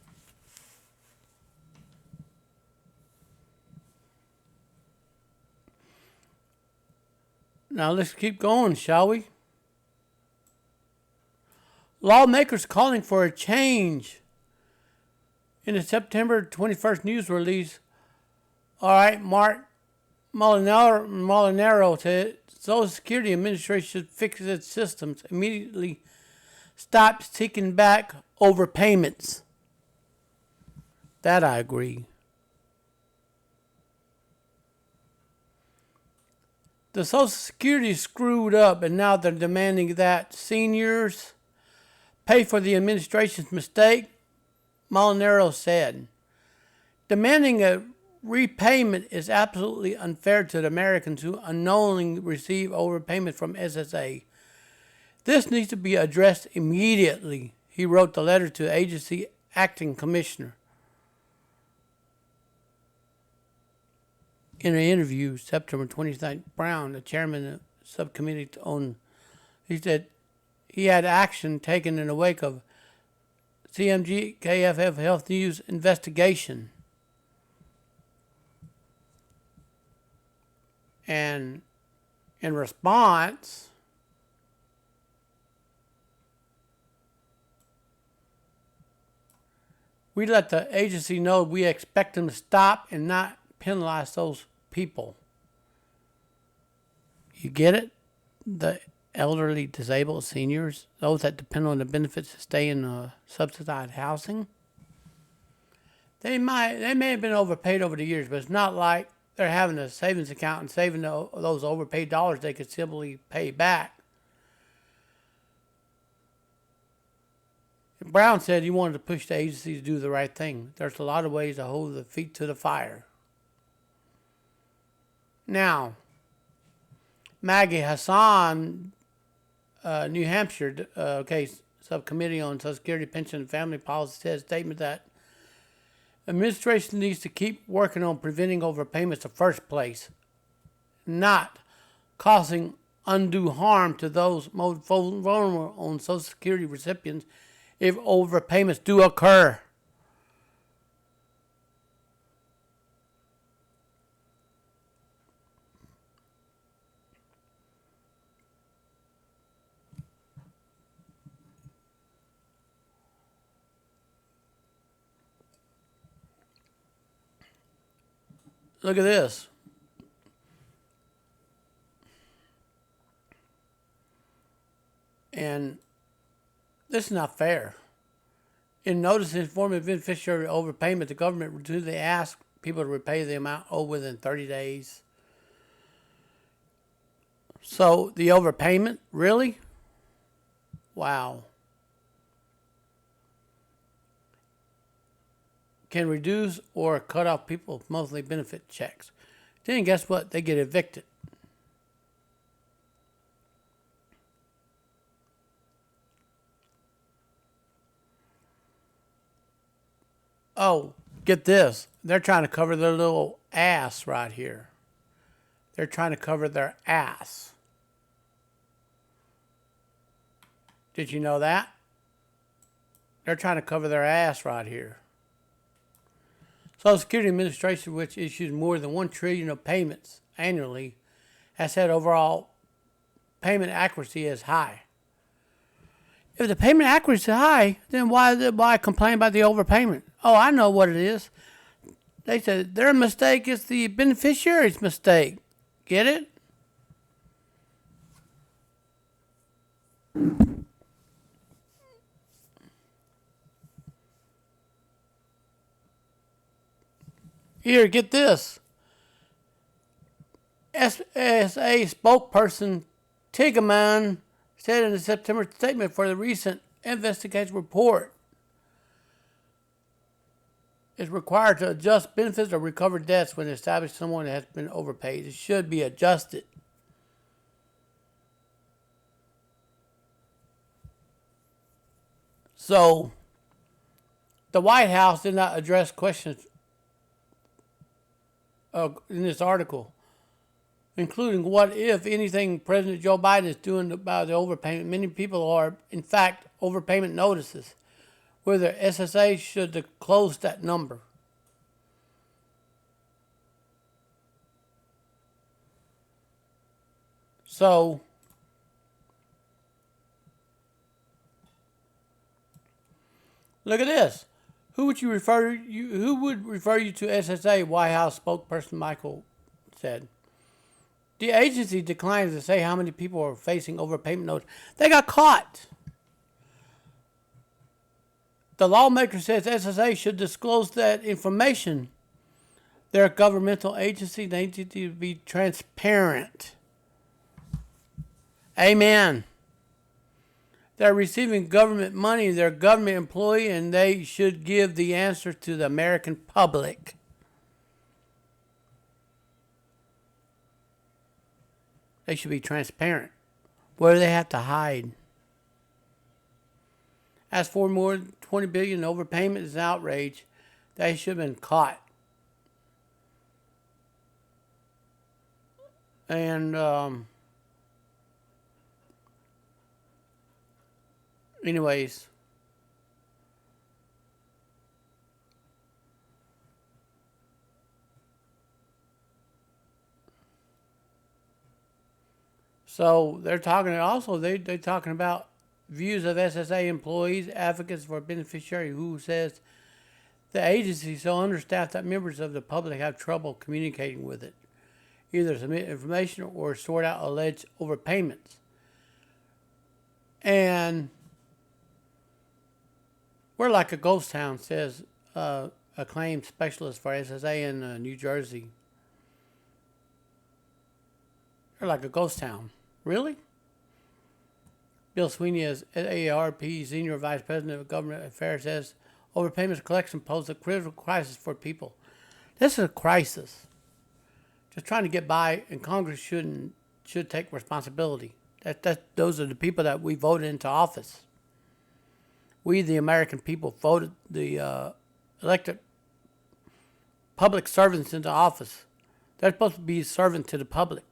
Now let's keep going, shall we? Lawmakers calling for a change. In the September 21st news release, Mark Molinaro said Social Security Administration should fix its systems, immediately stop seeking back overpayments. That I agree. The Social Security is screwed up, and now they're demanding that seniors pay for the administration's mistake. Molinaro said, demanding a repayment is absolutely unfair to the Americans who unknowingly receive overpayment from SSA. This needs to be addressed immediately, he wrote the letter to the agency acting commissioner. In an interview, September 29th, Brown, the chairman of the subcommittee on, he said he had action taken in the wake of CMG KFF Health News investigation. And in response, we let the agency know we expect them to stop and not penalize those people. You get it? The elderly, disabled, seniors, those that depend on the benefits to stay in subsidized housing. They may have been overpaid over the years, but it's not like they're having a savings account and saving those overpaid dollars they could simply pay back. Brown said he wanted to push the agency to do the right thing. There's a lot of ways to hold the feet to the fire. Now, Maggie Hassan, New Hampshire subcommittee on Social Security, Pension, and Family Policy, said a statement that administration needs to keep working on preventing overpayments in the first place, not causing undue harm to those most vulnerable on Social Security recipients if overpayments do occur. Look at this. And this is not fair. In notice informing beneficiary overpayment, the government routinely asks people to repay the amount owed within 30 days. So the overpayment, really? Wow. Can reduce or cut off people's monthly benefit checks. Then guess what? They get evicted. Oh, get this. They're trying to cover their little ass right here. They're trying to cover their ass. Did you know that? They're trying to cover their ass right here. Social Security Administration, which issues more than $1 trillion of payments annually, has said overall payment accuracy is high. If the payment accuracy is high, then why complain about the overpayment? Oh, I know what it is. They said their mistake is the beneficiary's mistake. Get it? Here, get this. SSA spokesperson Tigaman said in a September statement for the recent investigation report is required to adjust benefits or recover debts when established someone has been overpaid. It should be adjusted. So, the White House did not address questions in this article, including what, if anything, President Joe Biden is doing about the overpayment. Many people are, in fact, overpayment notices, whether SSA should close that number. So, look at this. Who would refer you to SSA? White House spokesperson Michael said. The agency declined to say how many people are facing overpayment notice. They got caught. The lawmaker says SSA should disclose that information. They're a governmental agency. They need to be transparent. Amen. They're receiving government money. They're a government employee, and they should give the answer to the American public. They should be transparent. What do they have to hide? As for more than $20 billion in overpayment is an outrage. They should have been caught. And anyways, so they're talking also. They're talking about views of SSA employees, advocates for a beneficiary who says the agency is so understaffed that members of the public have trouble communicating with it, either submit information or sort out alleged overpayments. And we're like a ghost town, says a claims specialist for SSA in New Jersey. They're like a ghost town. Really? Bill Sweeney is AARP Senior Vice President of Government Affairs, says overpayments collection poses a critical crisis for people. This is a crisis. Just trying to get by, and Congress should take responsibility. Those are the people that we voted into office. We, the American people, voted the elected public servants into office. They're supposed to be servant to the public.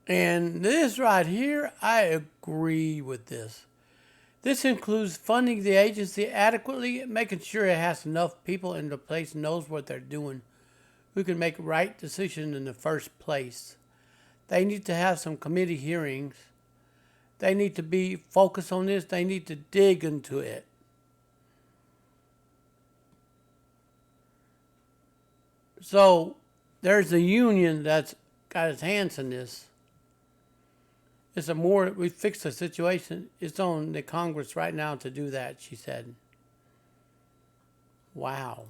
And this right here, I agree with this. This includes funding the agency adequately, making sure it has enough people in the place knows what they're doing, who can make right decisions in the first place. They need to have some committee hearings. They need to be focused on this. They need to dig into it. So there's a union that's got its hands in this. We fixed the situation. It's on the Congress right now to do that, she said. Wow.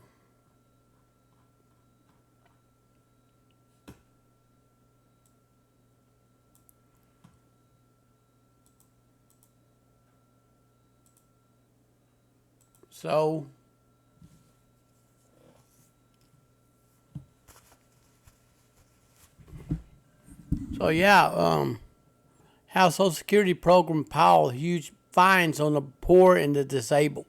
So yeah, House Social Security program piled huge fines on the poor and the disabled.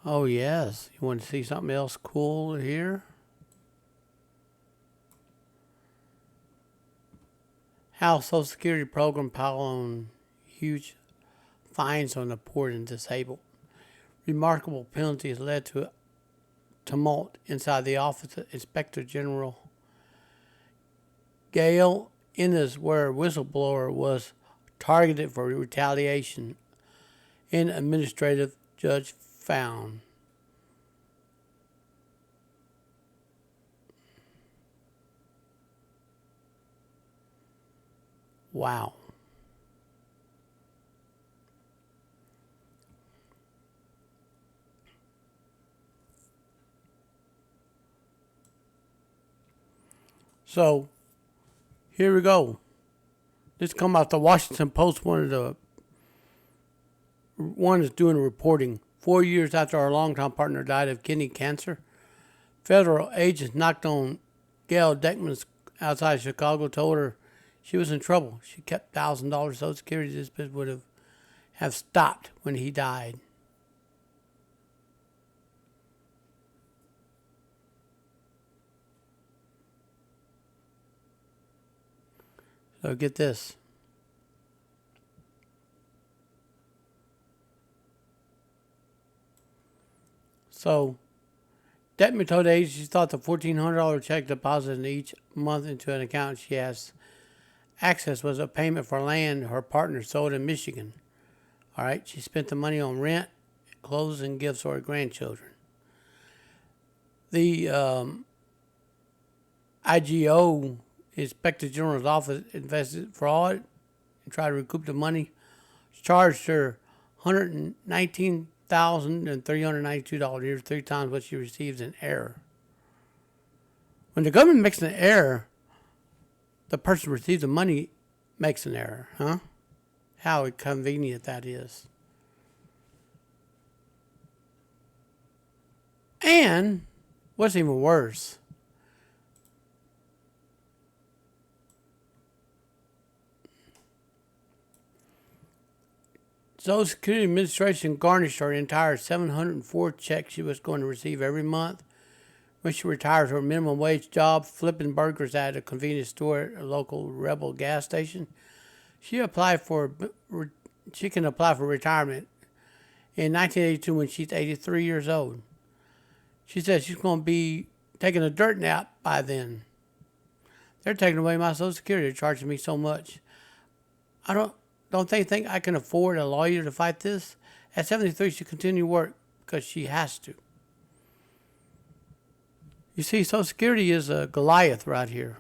Oh yes, you want to see something else cool here? House Social Security program piled on huge fines on the poor and disabled. Remarkable penalties led to tumult inside the office of Inspector General Gail Innes, where a whistleblower was targeted for retaliation, an administrative judge found. Wow. So, here we go. This come out the Washington Post. One is doing reporting. 4 years after our longtime partner died of kidney cancer, federal agents knocked on Gail Deckman's outside Chicago, told her she was in trouble. She kept $1,000 Social Security. This bitch would have stopped when he died. So get this. So, Detman told the agent she thought the $1,400 check deposited each month into an account she has access was a payment for land her partner sold in Michigan. All right, she spent the money on rent, clothes, and gifts for her grandchildren. The IGO, Inspector General's office, investigated fraud and tried to recoup the money charged her $119,392. Here's 3 times what she receives in error. When the government makes an error, the person who receives the money makes an error, huh? How convenient that is. And what's even worse, Social Security Administration garnished her entire 704 checks she was going to receive every month when she retired her minimum wage job flipping burgers at a convenience store at a local Rebel gas station. She can apply for retirement in 1982 when she's 83 years old. She says she's going to be taking a dirt nap by then. They're taking away my Social Security. They're charging me so much. Don't they think I can afford a lawyer to fight this? At 73, she continue work because she has to. You see, Social Security is a Goliath right here.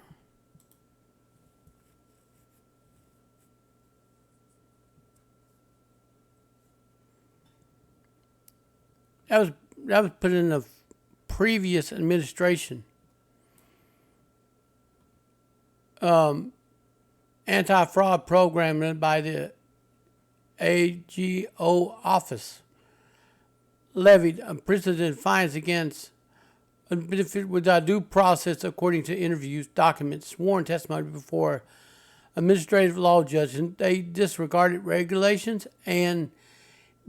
That was put in the previous administration. Anti-fraud program by the AGO office levied unprecedented fines against benefit without due process according to interviews, documents, sworn testimony before administrative law judge, and they disregarded regulations and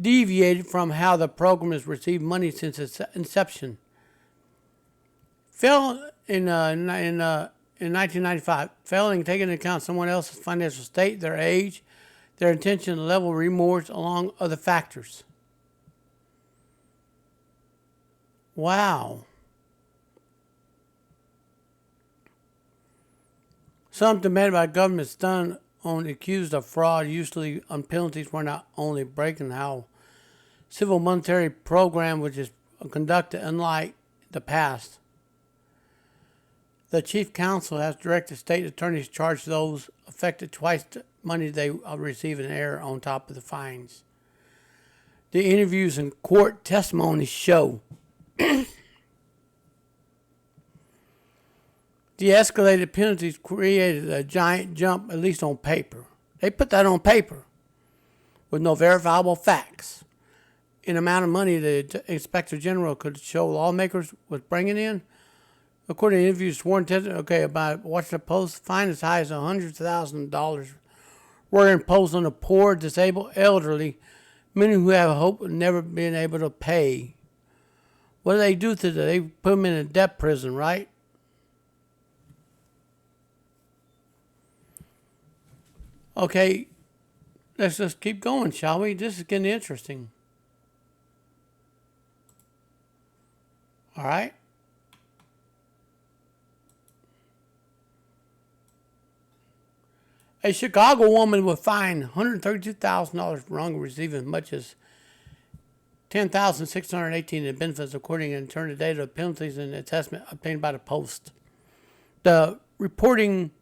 deviated from how the program has received money since its inception. Fell in 1995, failing to take into account someone else's financial state, their age, their intention, level of remorse, along other factors. Wow. Some demanded by governments done on accused of fraud, usually on penalties were not only breaking how civil monetary program which is conducted unlike the past. The Chief Counsel has directed state attorneys to charge those affected twice the money they receive in error on top of the fines. The interviews and court testimonies show the escalated penalties created a giant jump, at least on paper. They put that on paper with no verifiable facts. In amount of money the Inspector General could show lawmakers was bringing in. According to interviews, sworn testimony, about Washington Post, fine as high as hundreds of thousands of dollars were imposed on the poor, disabled, elderly, many who have hope of never being able to pay. What do they do to them? They put them in a debt prison, right? Okay, let's just keep going, shall we? This is getting interesting. All right. A Chicago woman was fined $132,000 for wrongly receiving as much as $10,618 in benefits, according to internal data of penalties and assessment obtained by the Post. The reporting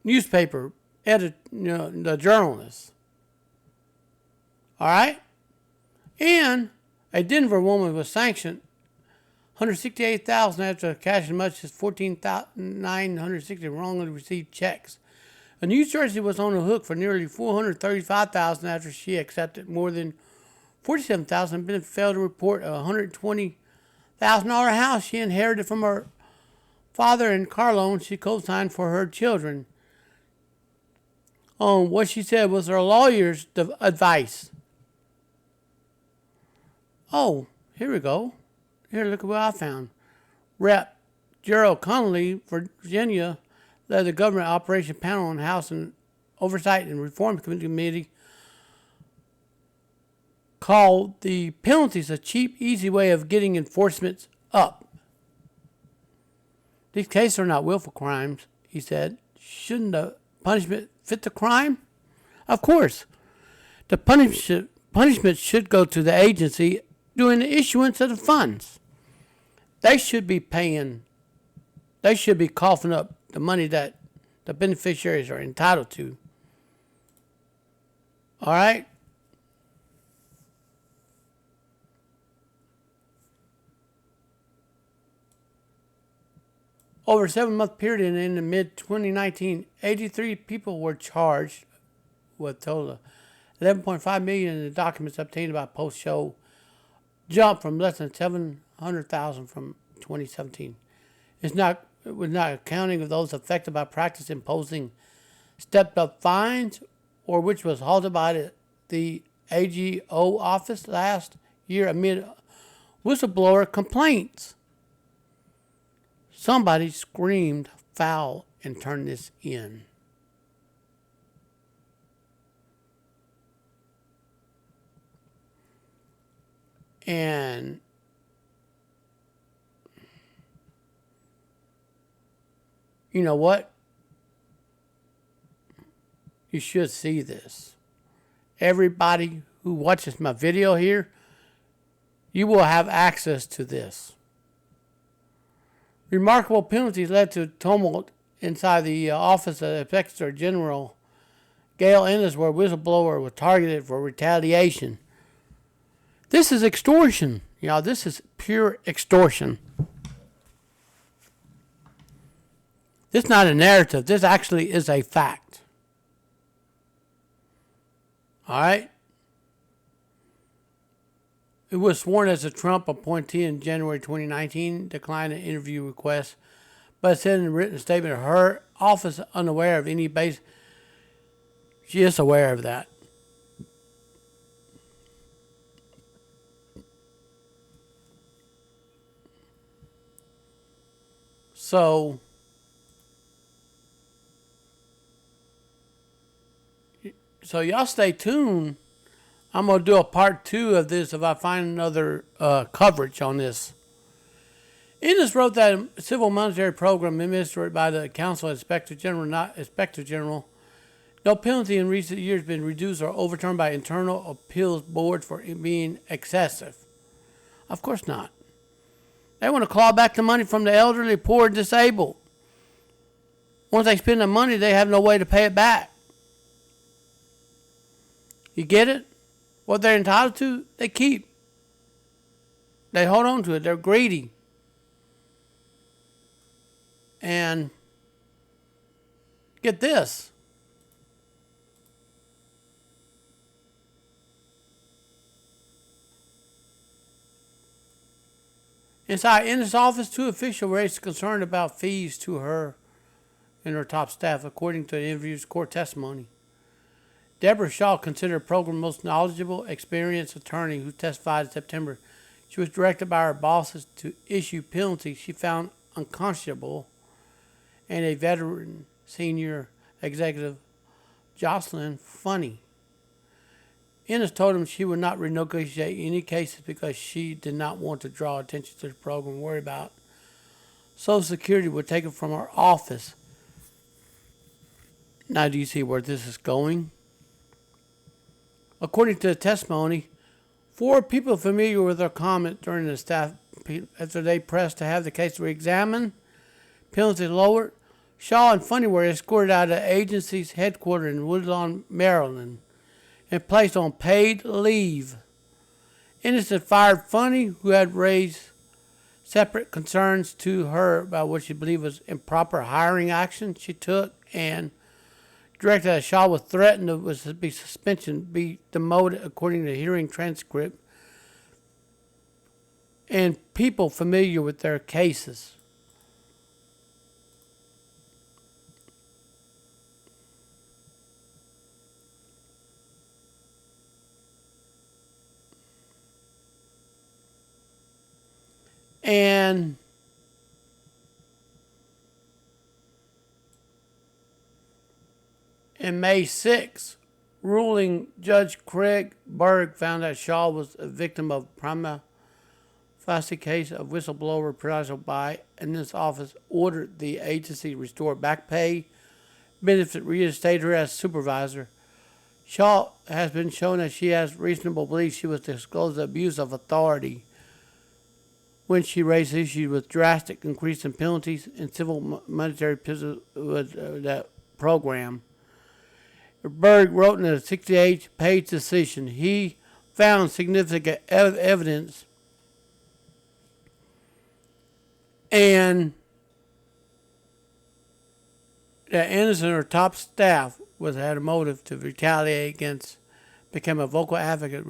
newspaper the journalist. All right? And a Denver woman was sanctioned $168,000 after cashing as much as $14,960 wrongly received checks. A New Jersey was on the hook for nearly $435,000 after she accepted more than $47,000 and failed to report a $120,000 house she inherited from her father and car loan she co-signed for her children. On what she said was her lawyer's advice. Oh, here we go. Here, look at what I found. Rep. Gerald Connolly, Virginia, led the government operation panel on House and Oversight and Reform Committee, called the penalties a cheap, easy way of getting enforcement up. These cases are not willful crimes, he said. Shouldn't the punishment fit the crime? Of course. The punishment should go to the agency doing the issuance of the funds. They should be coughing up the money that the beneficiaries are entitled to. All right? Over a 7-month period in the mid-2019, 83 people were charged with a total of $11.5 million in the documents obtained by post-show jump from less than $700,000 from 2017. It was not accounting of those affected by practice imposing stepped-up fines, or which was halted by the AGO office last year amid whistleblower complaints. Somebody screamed foul and turned this in. And you know what? You should see this. Everybody who watches my video here, you will have access to this. Remarkable penalties led to tumult inside the office of the Inspector General Gail Ennis, where a whistleblower was targeted for retaliation. This is extortion. This is pure extortion. This is not a narrative. This actually is a fact. All right? It was sworn as a Trump appointee in January 2019, declined an interview request, but said in a written statement her office unaware of any base. She is aware of that. So y'all stay tuned. I'm going to do a part 2 of this if I find another coverage on this. Ennis wrote that a civil monetary program administered by the Council of Inspector General, not Inspector General. No penalty in recent years has been reduced or overturned by internal appeals boards for it being excessive. Of course not. They want to claw back the money from the elderly, poor, and disabled. Once they spend the money, they have no way to pay it back. You get it? What they're entitled to, they keep. They hold on to it. They're greedy. And get this. Inside Ennis' office, 2 officials raised concern about fees to her and her top staff, according to the interview's court testimony. Deborah Shaw, considered program most knowledgeable, experienced attorney who testified in September. She was directed by her bosses to issue penalties she found unconscionable, and a veteran senior executive, Jocelyn, funny. Ennis told him she would not renegotiate any cases because she did not want to draw attention to the program and worry about Social Security would take it from her office. Now, do you see where this is going? According to the testimony, 4 people familiar with her comment during the staff after they pressed to have the case re-examined, penalty lowered. Shaw and Funny were escorted out of the agency's headquarters in Woodlawn, Maryland, and placed on paid leave. Ennis had fired Funny, who had raised separate concerns to her about what she believed was improper hiring action she took, and directed that Shaw was threatened to be suspension, be demoted according to the hearing transcript, and people familiar with their cases. And in May 6, ruling Judge Craig Berg found that Shaw was a victim of prima facie case of whistleblower reprisal by, and this office ordered the agency restore back pay, benefit, reinstate her as supervisor. Shaw has been shown that she has reasonable belief she was disclosed abuse of authority when she raised issues with drastic increase in penalties and civil monetary that program. Berg wrote in a 68-page decision he found significant evidence and that Anderson or top staff had a motive to retaliate against, became a vocal advocate,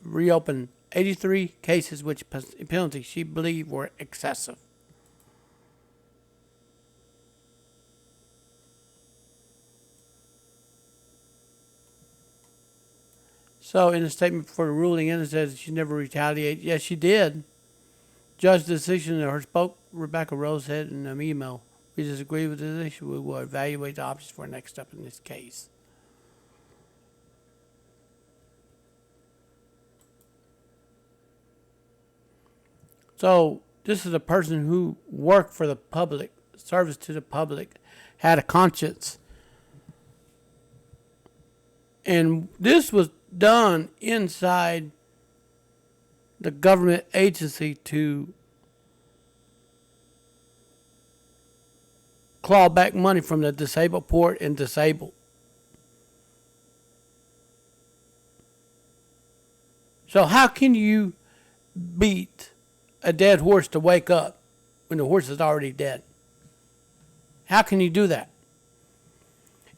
reopened 83 cases which penalties she believed were excessive. So in a statement for the ruling, Anderson says she never retaliated. Yes, she did. Judge's decision, her spoke, Rebecca Rose said in an email, we disagree with this issue. We will evaluate the options for the next step in this case. So this is a person who worked for the public, service to the public, had a conscience. And this was done inside the government agency to claw back money from the disabled poor and disabled. So how can you beat a dead horse to wake up when the horse is already dead? How can you do that?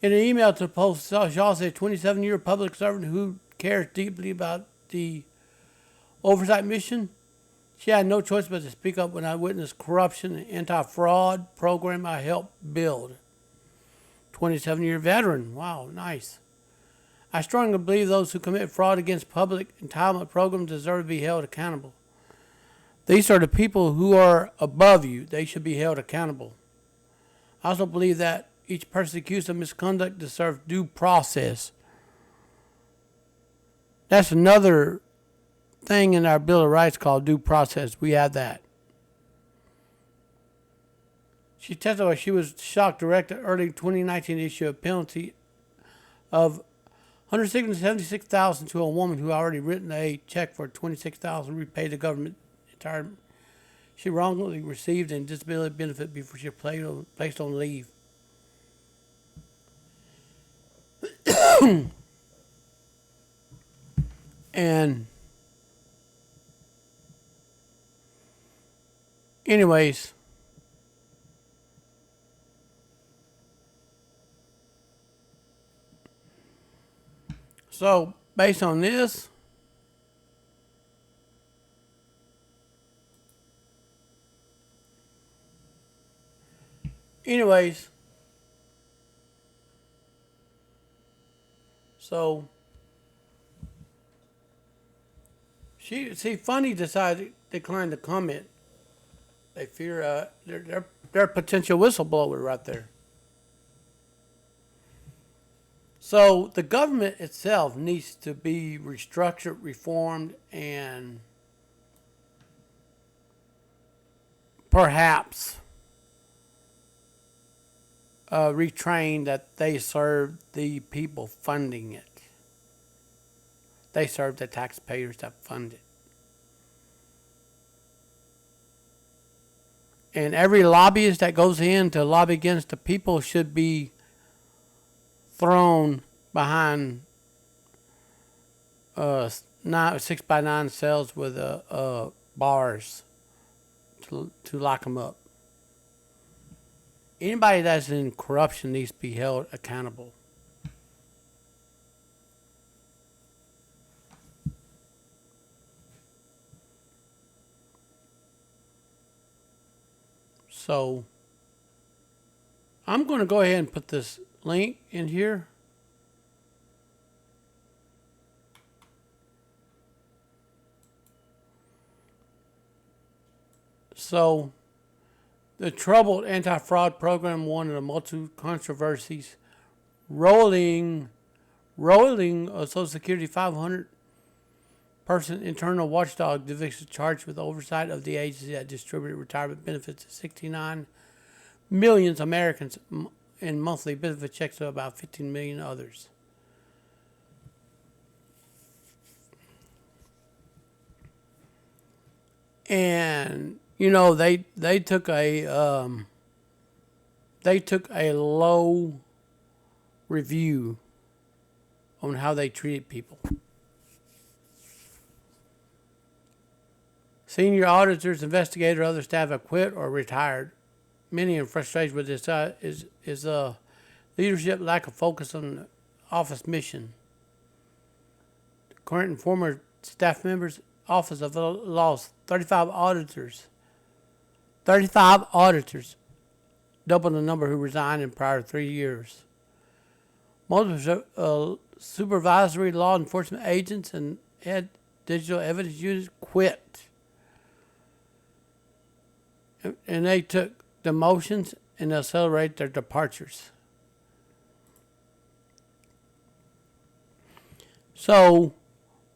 In an email to the Post, Shaw said, 27-year public servant who cares deeply about the oversight mission. She had no choice but to speak up when I witnessed corruption and anti-fraud program I helped build. 27-year veteran. Wow, nice. I strongly believe those who commit fraud against public entitlement programs deserve to be held accountable. These are the people who are above you. They should be held accountable. I also believe that each person accused of misconduct deserves due process. That's another thing in our Bill of Rights called due process. We have that. She testified she was shocked to direct the early 2019 issue a penalty of $176,000 to a woman who already written a check for $26,000 repaid the government entire. She wrongly received a disability benefit before she was placed on leave. And anyways, so based on this, anyways, so Funny decided to decline to comment. They fear they're a potential whistleblower right there. So the government itself needs to be restructured, reformed, and perhaps retrained that they serve the people funding it. They serve the taxpayers that fund it. And every lobbyist that goes in to lobby against the people should be thrown behind 6x9 cells with bars to lock them up. Anybody that's in corruption needs to be held accountable. So I'm going to go ahead and put this link in here. So the troubled anti-fraud program, one of the multiple controversies, rolling a Social Security 500-person internal watchdog division charged with oversight of the agency that distributed retirement benefits to 69 million Americans and monthly benefit checks to about 15 million others. And you know they took a low review on how they treated people. Senior auditors, investigators, other staff have quit or retired. Many in frustration with this is leadership lack of focus on the office mission. Current and former staff members, office have lost 35 auditors. 35 auditors, double the number who resigned in prior 3 years. Most supervisory law enforcement agents and digital evidence units quit. And they took demotions and accelerate their departures. So,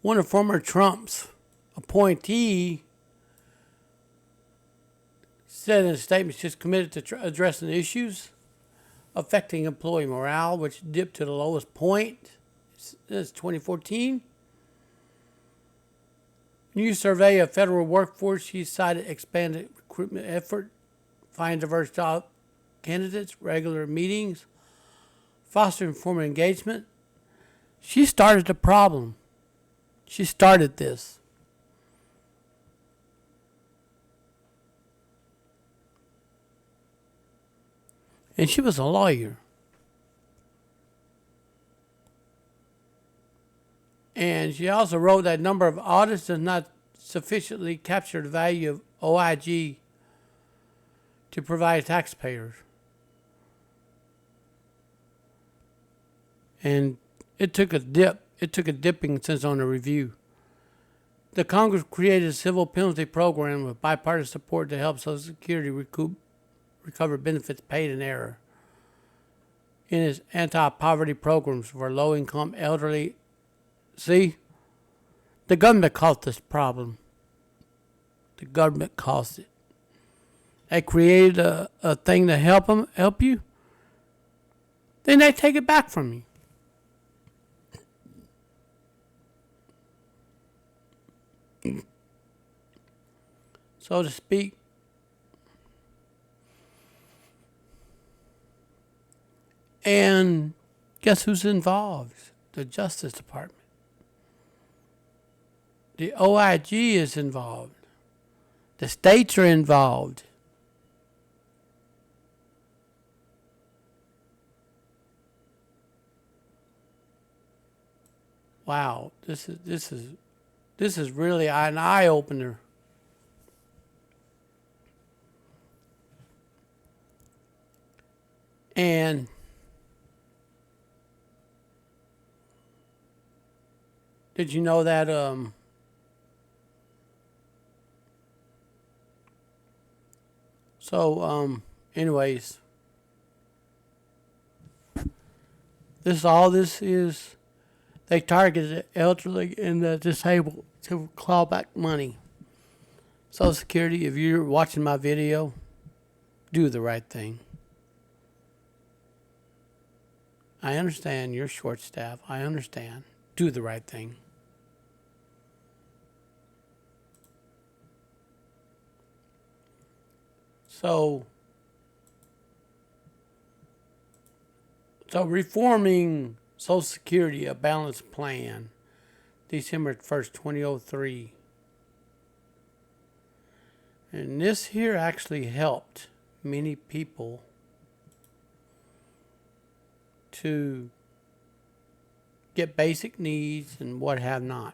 one of former Trump's appointee said in a statement she's committed to addressing issues affecting employee morale, which dipped to the lowest point since 2014. New survey of federal workforce, she cited expanded recruitment effort, find diverse job candidates, regular meetings, foster informal engagement. She started the problem. She started this. And she was a lawyer. And she also wrote that number of audits does not sufficiently capture the value of OIG to provide taxpayers. And it took a dip. It took a dipping since on the review. The Congress created a civil penalty program with bipartisan support to help Social Security recover benefits paid in error. In its anti-poverty programs for low-income elderly. See, the government caused this problem. The government caused it. They created a thing to help you. Then they take it back from you. So to speak. And guess who's involved? The Justice Department. The OIG is involved. The states are involved. Wow, this is really an eye opener. And did you know that anyways, this is they targeted the elderly and the disabled to claw back money. Social Security, if you're watching my video, do the right thing. I understand you're short staffed. I understand. Do the right thing. So reforming Social Security, a balanced plan, December 1st, 2003. And this here actually helped many people to get basic needs and what have not.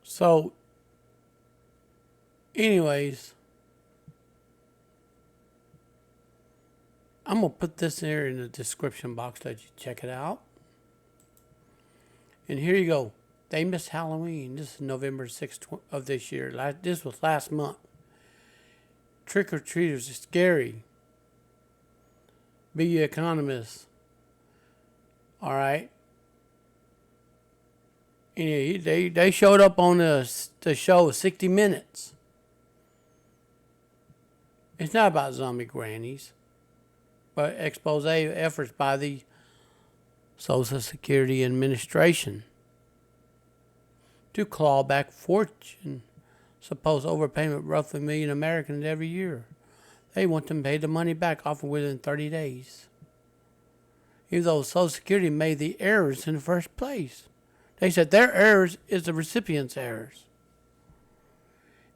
So, anyways, I'm going to put this here in the description box to let you check it out. And here you go. They missed Halloween. This is November 6th of this year. This was last month. Trick-or-treaters are scary. Be an economist. All right. And they showed up on the show 60 Minutes. It's not about zombie grannies, but expose efforts by the Social Security Administration to claw back fortune supposed overpayment of roughly a million Americans every year. They want them to pay the money back often within 30 days. Even though Social Security made the errors in the first place. They said their errors is the recipient's errors.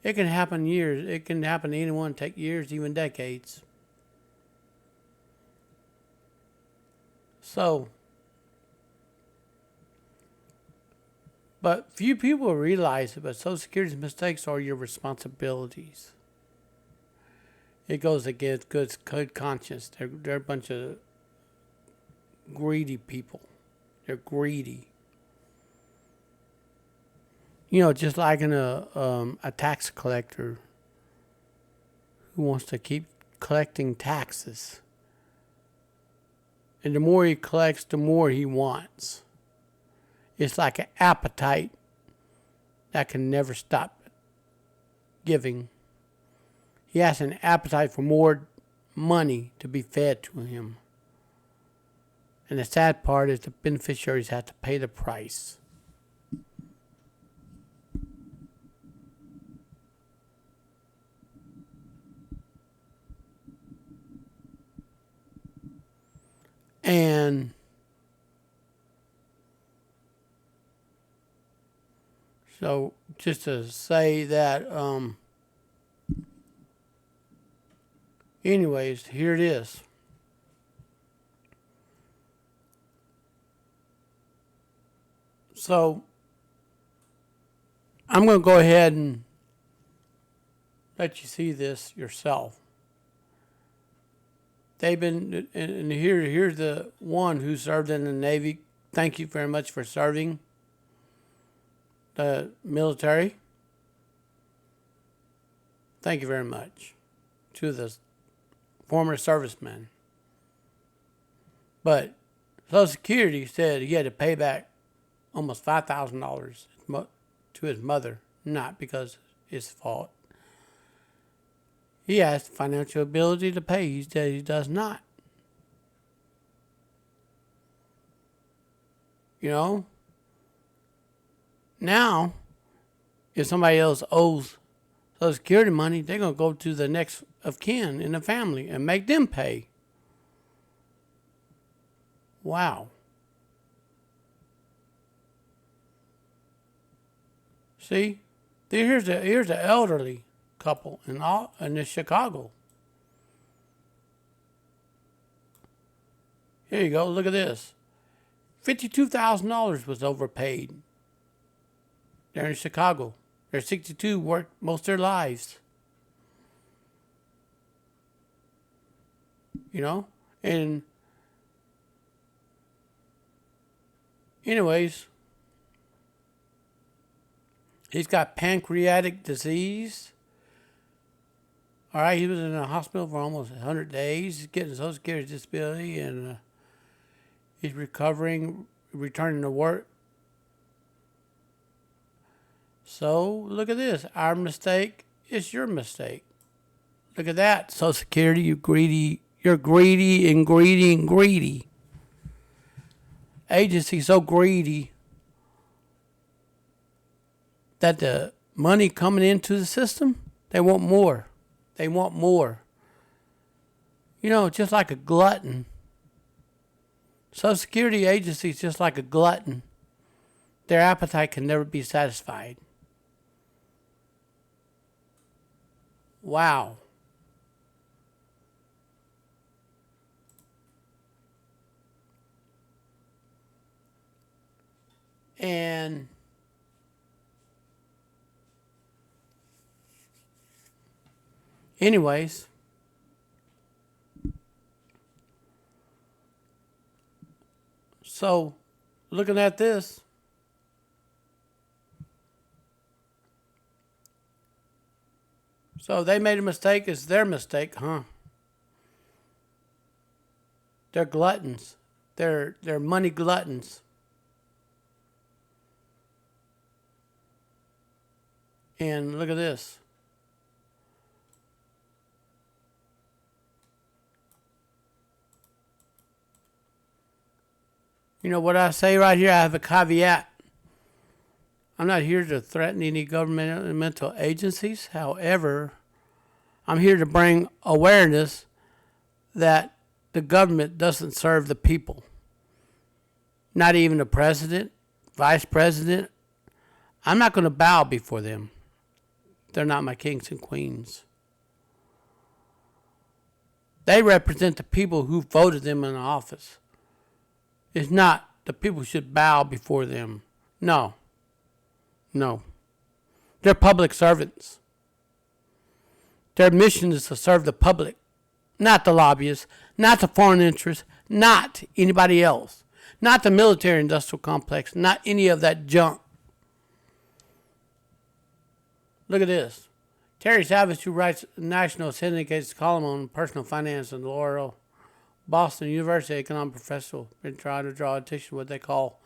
It can happen years. It can happen to anyone, take years, even decades. So, but few people realize it, but Social Security's mistakes are your responsibilities. It goes against good conscience. They're a bunch of greedy people. They're greedy. You know, just like a tax collector who wants to keep collecting taxes. And the more he collects, the more he wants. It's like an appetite that can never stop giving. He has an appetite for more money to be fed to him. And the sad part is the beneficiaries have to pay the price. And so just to say that, anyways, here it is. So I'm going to go ahead and let you see this yourself. They've been, and here's the one who served in the Navy. Thank you very much for serving the military. Thank you very much to the former servicemen. But Social Security said he had to pay back almost $5,000 to his mother, not because it's his fault. He has the financial ability to pay. He said he does not. You know? Now, if somebody else owes Social Security money, they're going to go to the next of kin in the family and make them pay. Wow. See? Here's the elderly couple in Chicago. Here you go. Look at this. $52,000 was overpaid. They're in Chicago. They're 62, worked most of their lives. You know? And anyways, he's got pancreatic disease. All right, he was in a hospital for almost 100 days. He's getting Social Security disability, and he's recovering, returning to work. So, look at this. Our mistake is your mistake. Look at that, Social Security, you greedy. You're greedy and greedy and greedy. Agency so greedy that the money coming into the system, they want more. They want more. You know, just like a glutton. Social Security agency is just like a glutton. Their appetite can never be satisfied. Wow. And anyways, so looking at this, so they made a mistake. It's their mistake, huh? They're gluttons. They're money gluttons. And look at this. You know what I say right here? I have a caveat. I'm not here to threaten any governmental agencies. However, I'm here to bring awareness that the government doesn't serve the people. Not even the president, vice president. I'm not going to bow before them. They're not my kings and queens. They represent the people who voted them in office. It's not the people should bow before them. No. They're public servants. Their mission is to serve the public, not the lobbyists, not the foreign interests, not anybody else, not the military industrial complex, not any of that junk. Look at this. Terry Savage, who writes national syndicates column on personal finance and Laurel, Boston University economic professor, been trying to draw attention to what they call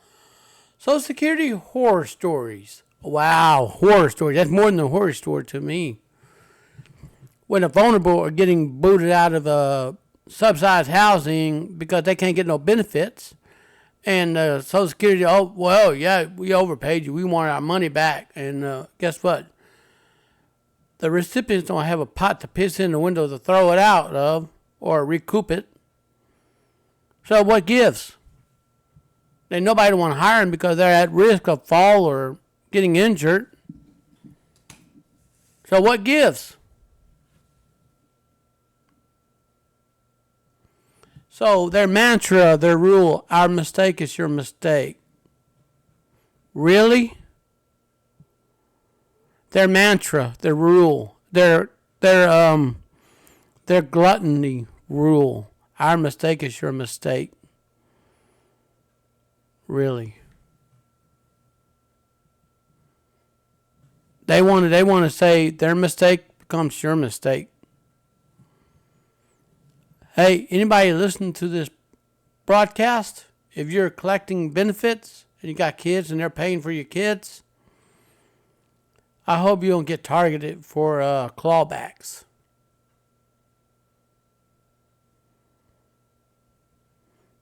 Social Security horror stories. Wow, horror stories. That's more than a horror story to me. When the vulnerable are getting booted out of subsidized housing because they can't get no benefits, and Social Security, oh, well, yeah, we overpaid you. We want our money back. And guess what? The recipients don't have a pot to piss in the window to throw it out of or recoup it. So what gives? Then nobody want to hire them because they're at risk of fall or getting injured. So what gives? So their mantra, their rule, our mistake is your mistake. Really? Their mantra, their rule, their gluttony rule, our mistake is your mistake. Really? They want to say their mistake becomes your mistake. Hey, anybody listening to this broadcast, if you're collecting benefits and you got kids and they're paying for your kids, I hope you don't get targeted for clawbacks.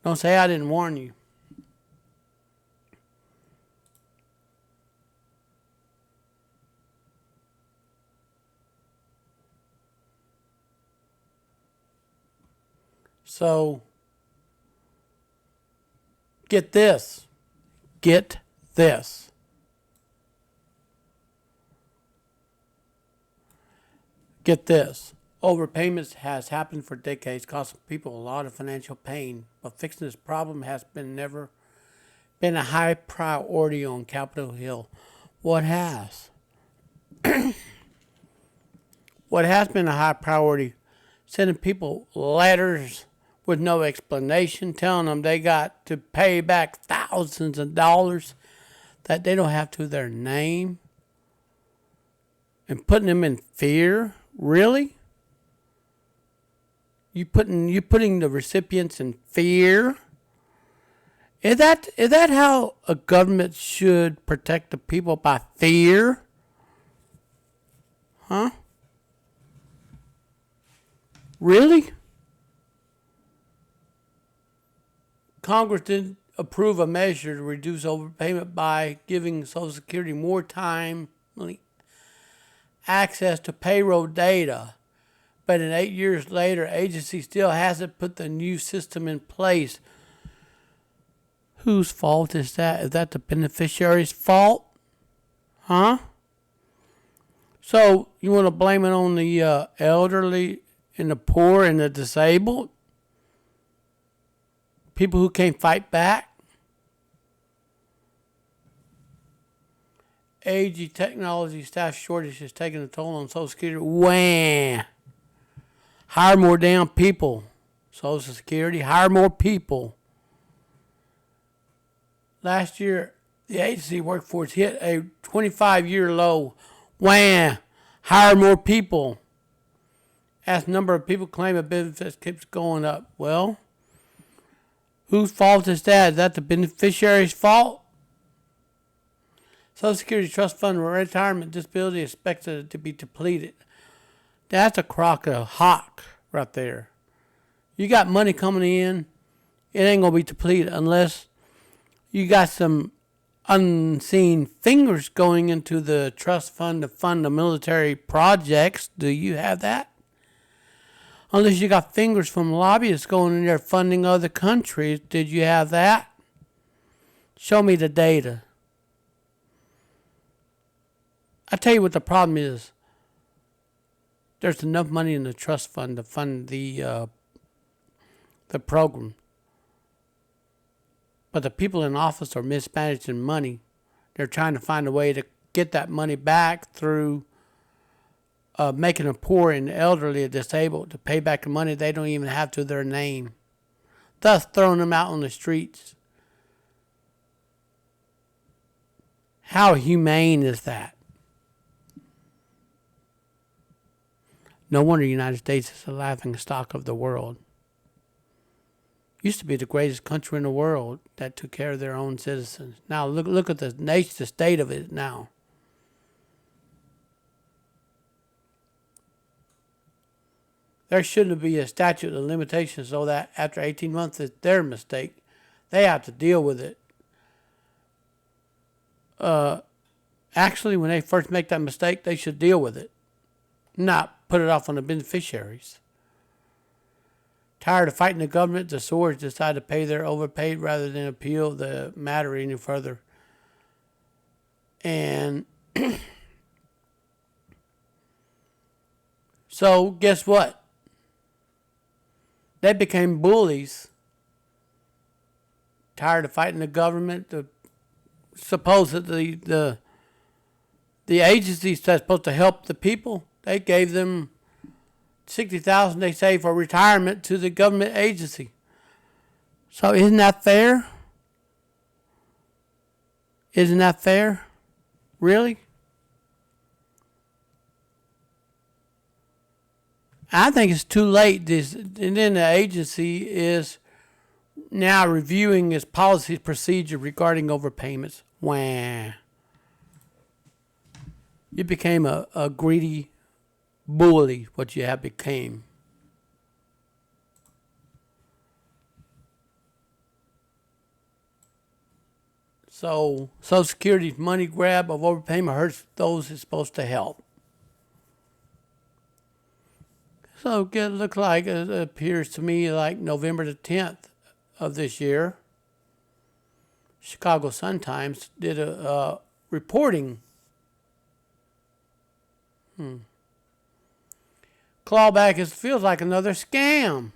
Don't say I didn't warn you. So, get this. Get this. Get this. Overpayments has happened for decades, costing people a lot of financial pain. But fixing this problem has never been a high priority on Capitol Hill. What has? What has been a high priority? Sending people letters with no explanation, telling them they got to pay back thousands of dollars that they don't have to their name, and putting them in fear. Really? You putting the recipients in fear? Is that how a government should protect the people, by fear? Huh? Really? Congress didn't approve a measure to reduce overpayment by giving Social Security more timely access to payroll data. But 8 years later, agency still hasn't put the new system in place. Whose fault is that? Is that the beneficiary's fault? Huh? So you want to blame it on the elderly and the poor and the disabled? People who can't fight back? Aging technology staff shortage is taking a toll on Social Security. Wham! Hire more damn people. Social Security, hire more people. Last year, the agency workforce hit a 25-year low. Wham! Hire more people. As the number of people claiming benefits keeps going up. Well, whose fault is that? Is that the beneficiary's fault? Social Security Trust Fund retirement disability is expected to be depleted. That's a crock of hock right there. You got money coming in, it ain't going to be depleted unless you got some unseen fingers going into the trust fund to fund the military projects. Do you have that? Unless you got fingers from lobbyists going in there funding other countries. Did you have that? Show me the data. I tell you what the problem is. There's enough money in the trust fund to fund the program. But the people in office are mismanaging money. They're trying to find a way to get that money back through making the poor and the elderly and disabled to pay back the money they don't even have to their name, thus throwing them out on the streets. How humane is that? No wonder the United States is the laughingstock of the world. Used to be the greatest country in the world that took care of their own citizens. Now look at the nation, the state of it now. There shouldn't be a statute of limitations so that after 18 months it's their mistake. They have to deal with it. Actually, when they first make that mistake, they should deal with it, not put it off on the beneficiaries. Tired of fighting the government, the swords decide to pay their overpaid rather than appeal the matter any further. And so, guess what? They became bullies. Tired of fighting the government, supposedly the agencies that's supposed to help the people, they gave them $60,000 they saved for retirement to the government agency. So isn't that fair? Isn't that fair? Really? I think it's too late. And then the agency is now reviewing its policy procedure regarding overpayments. Wah. You became a greedy bully, what you have became. So Social Security's money grab of overpayment hurts those it's supposed to help. So it looks like, it appears to me like November the 10th of this year, Chicago Sun-Times did a reporting. Clawback feels like another scam.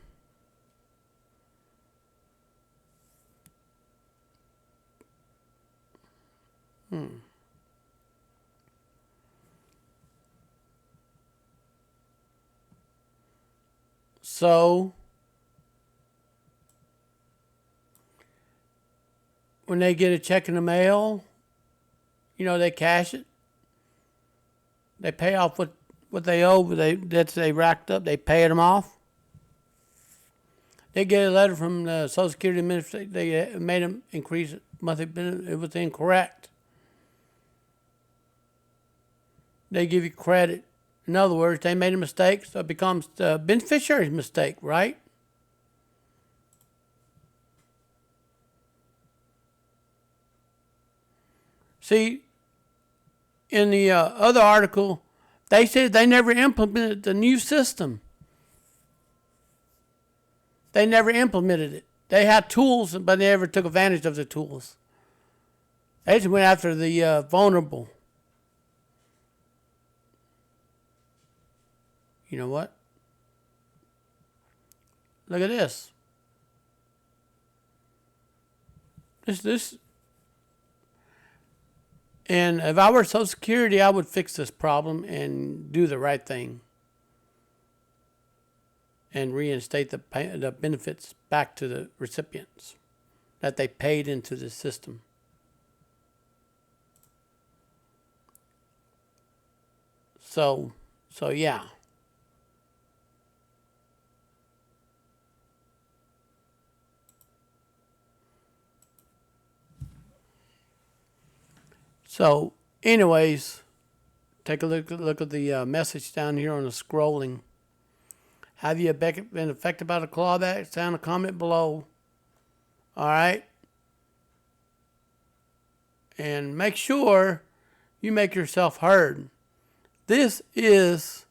So when they get a check in the mail, they cash it. They pay off what they owe, that they racked up. They pay them off. They get a letter from the Social Security Administration. They made them increase monthly benefit. It was incorrect. They give you credit. In other words, they made a mistake, so it becomes the beneficiary's mistake, right? See, in the other article, they said they never implemented the new system. They never implemented it. They had tools, but they never took advantage of the tools. They just went after the vulnerable. You know what? Look at this. This. And if I were Social Security, I would fix this problem and do the right thing. And reinstate the benefits back to the recipients that they paid into the system. So yeah. So, anyways, take a look at the message down here on the scrolling. Have you been affected by the clawback? Sound a comment below. All right. and make sure you make yourself heard. This is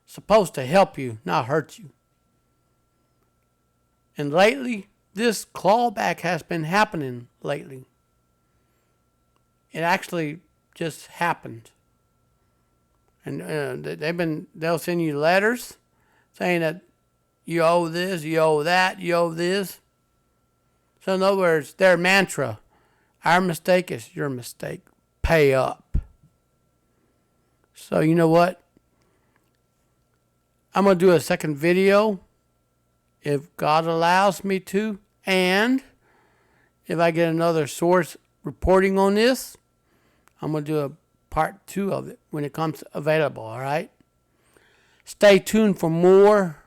supposed to help you, not hurt you. And lately, this clawback has been happening lately. It actually just happened. And they'll send you letters saying that you owe this, you owe that, you owe this. So in other words, their mantra, our mistake is your mistake. Pay up. So you know what? I'm going to do a second video if God allows me to. And if I get another source reporting on this, I'm going to do a part 2 of it when it comes available, all right? Stay tuned for more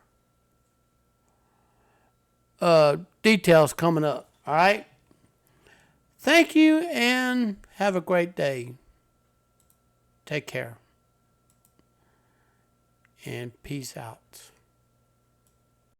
details coming up, all right? Thank you and have a great day. Take care. And peace out.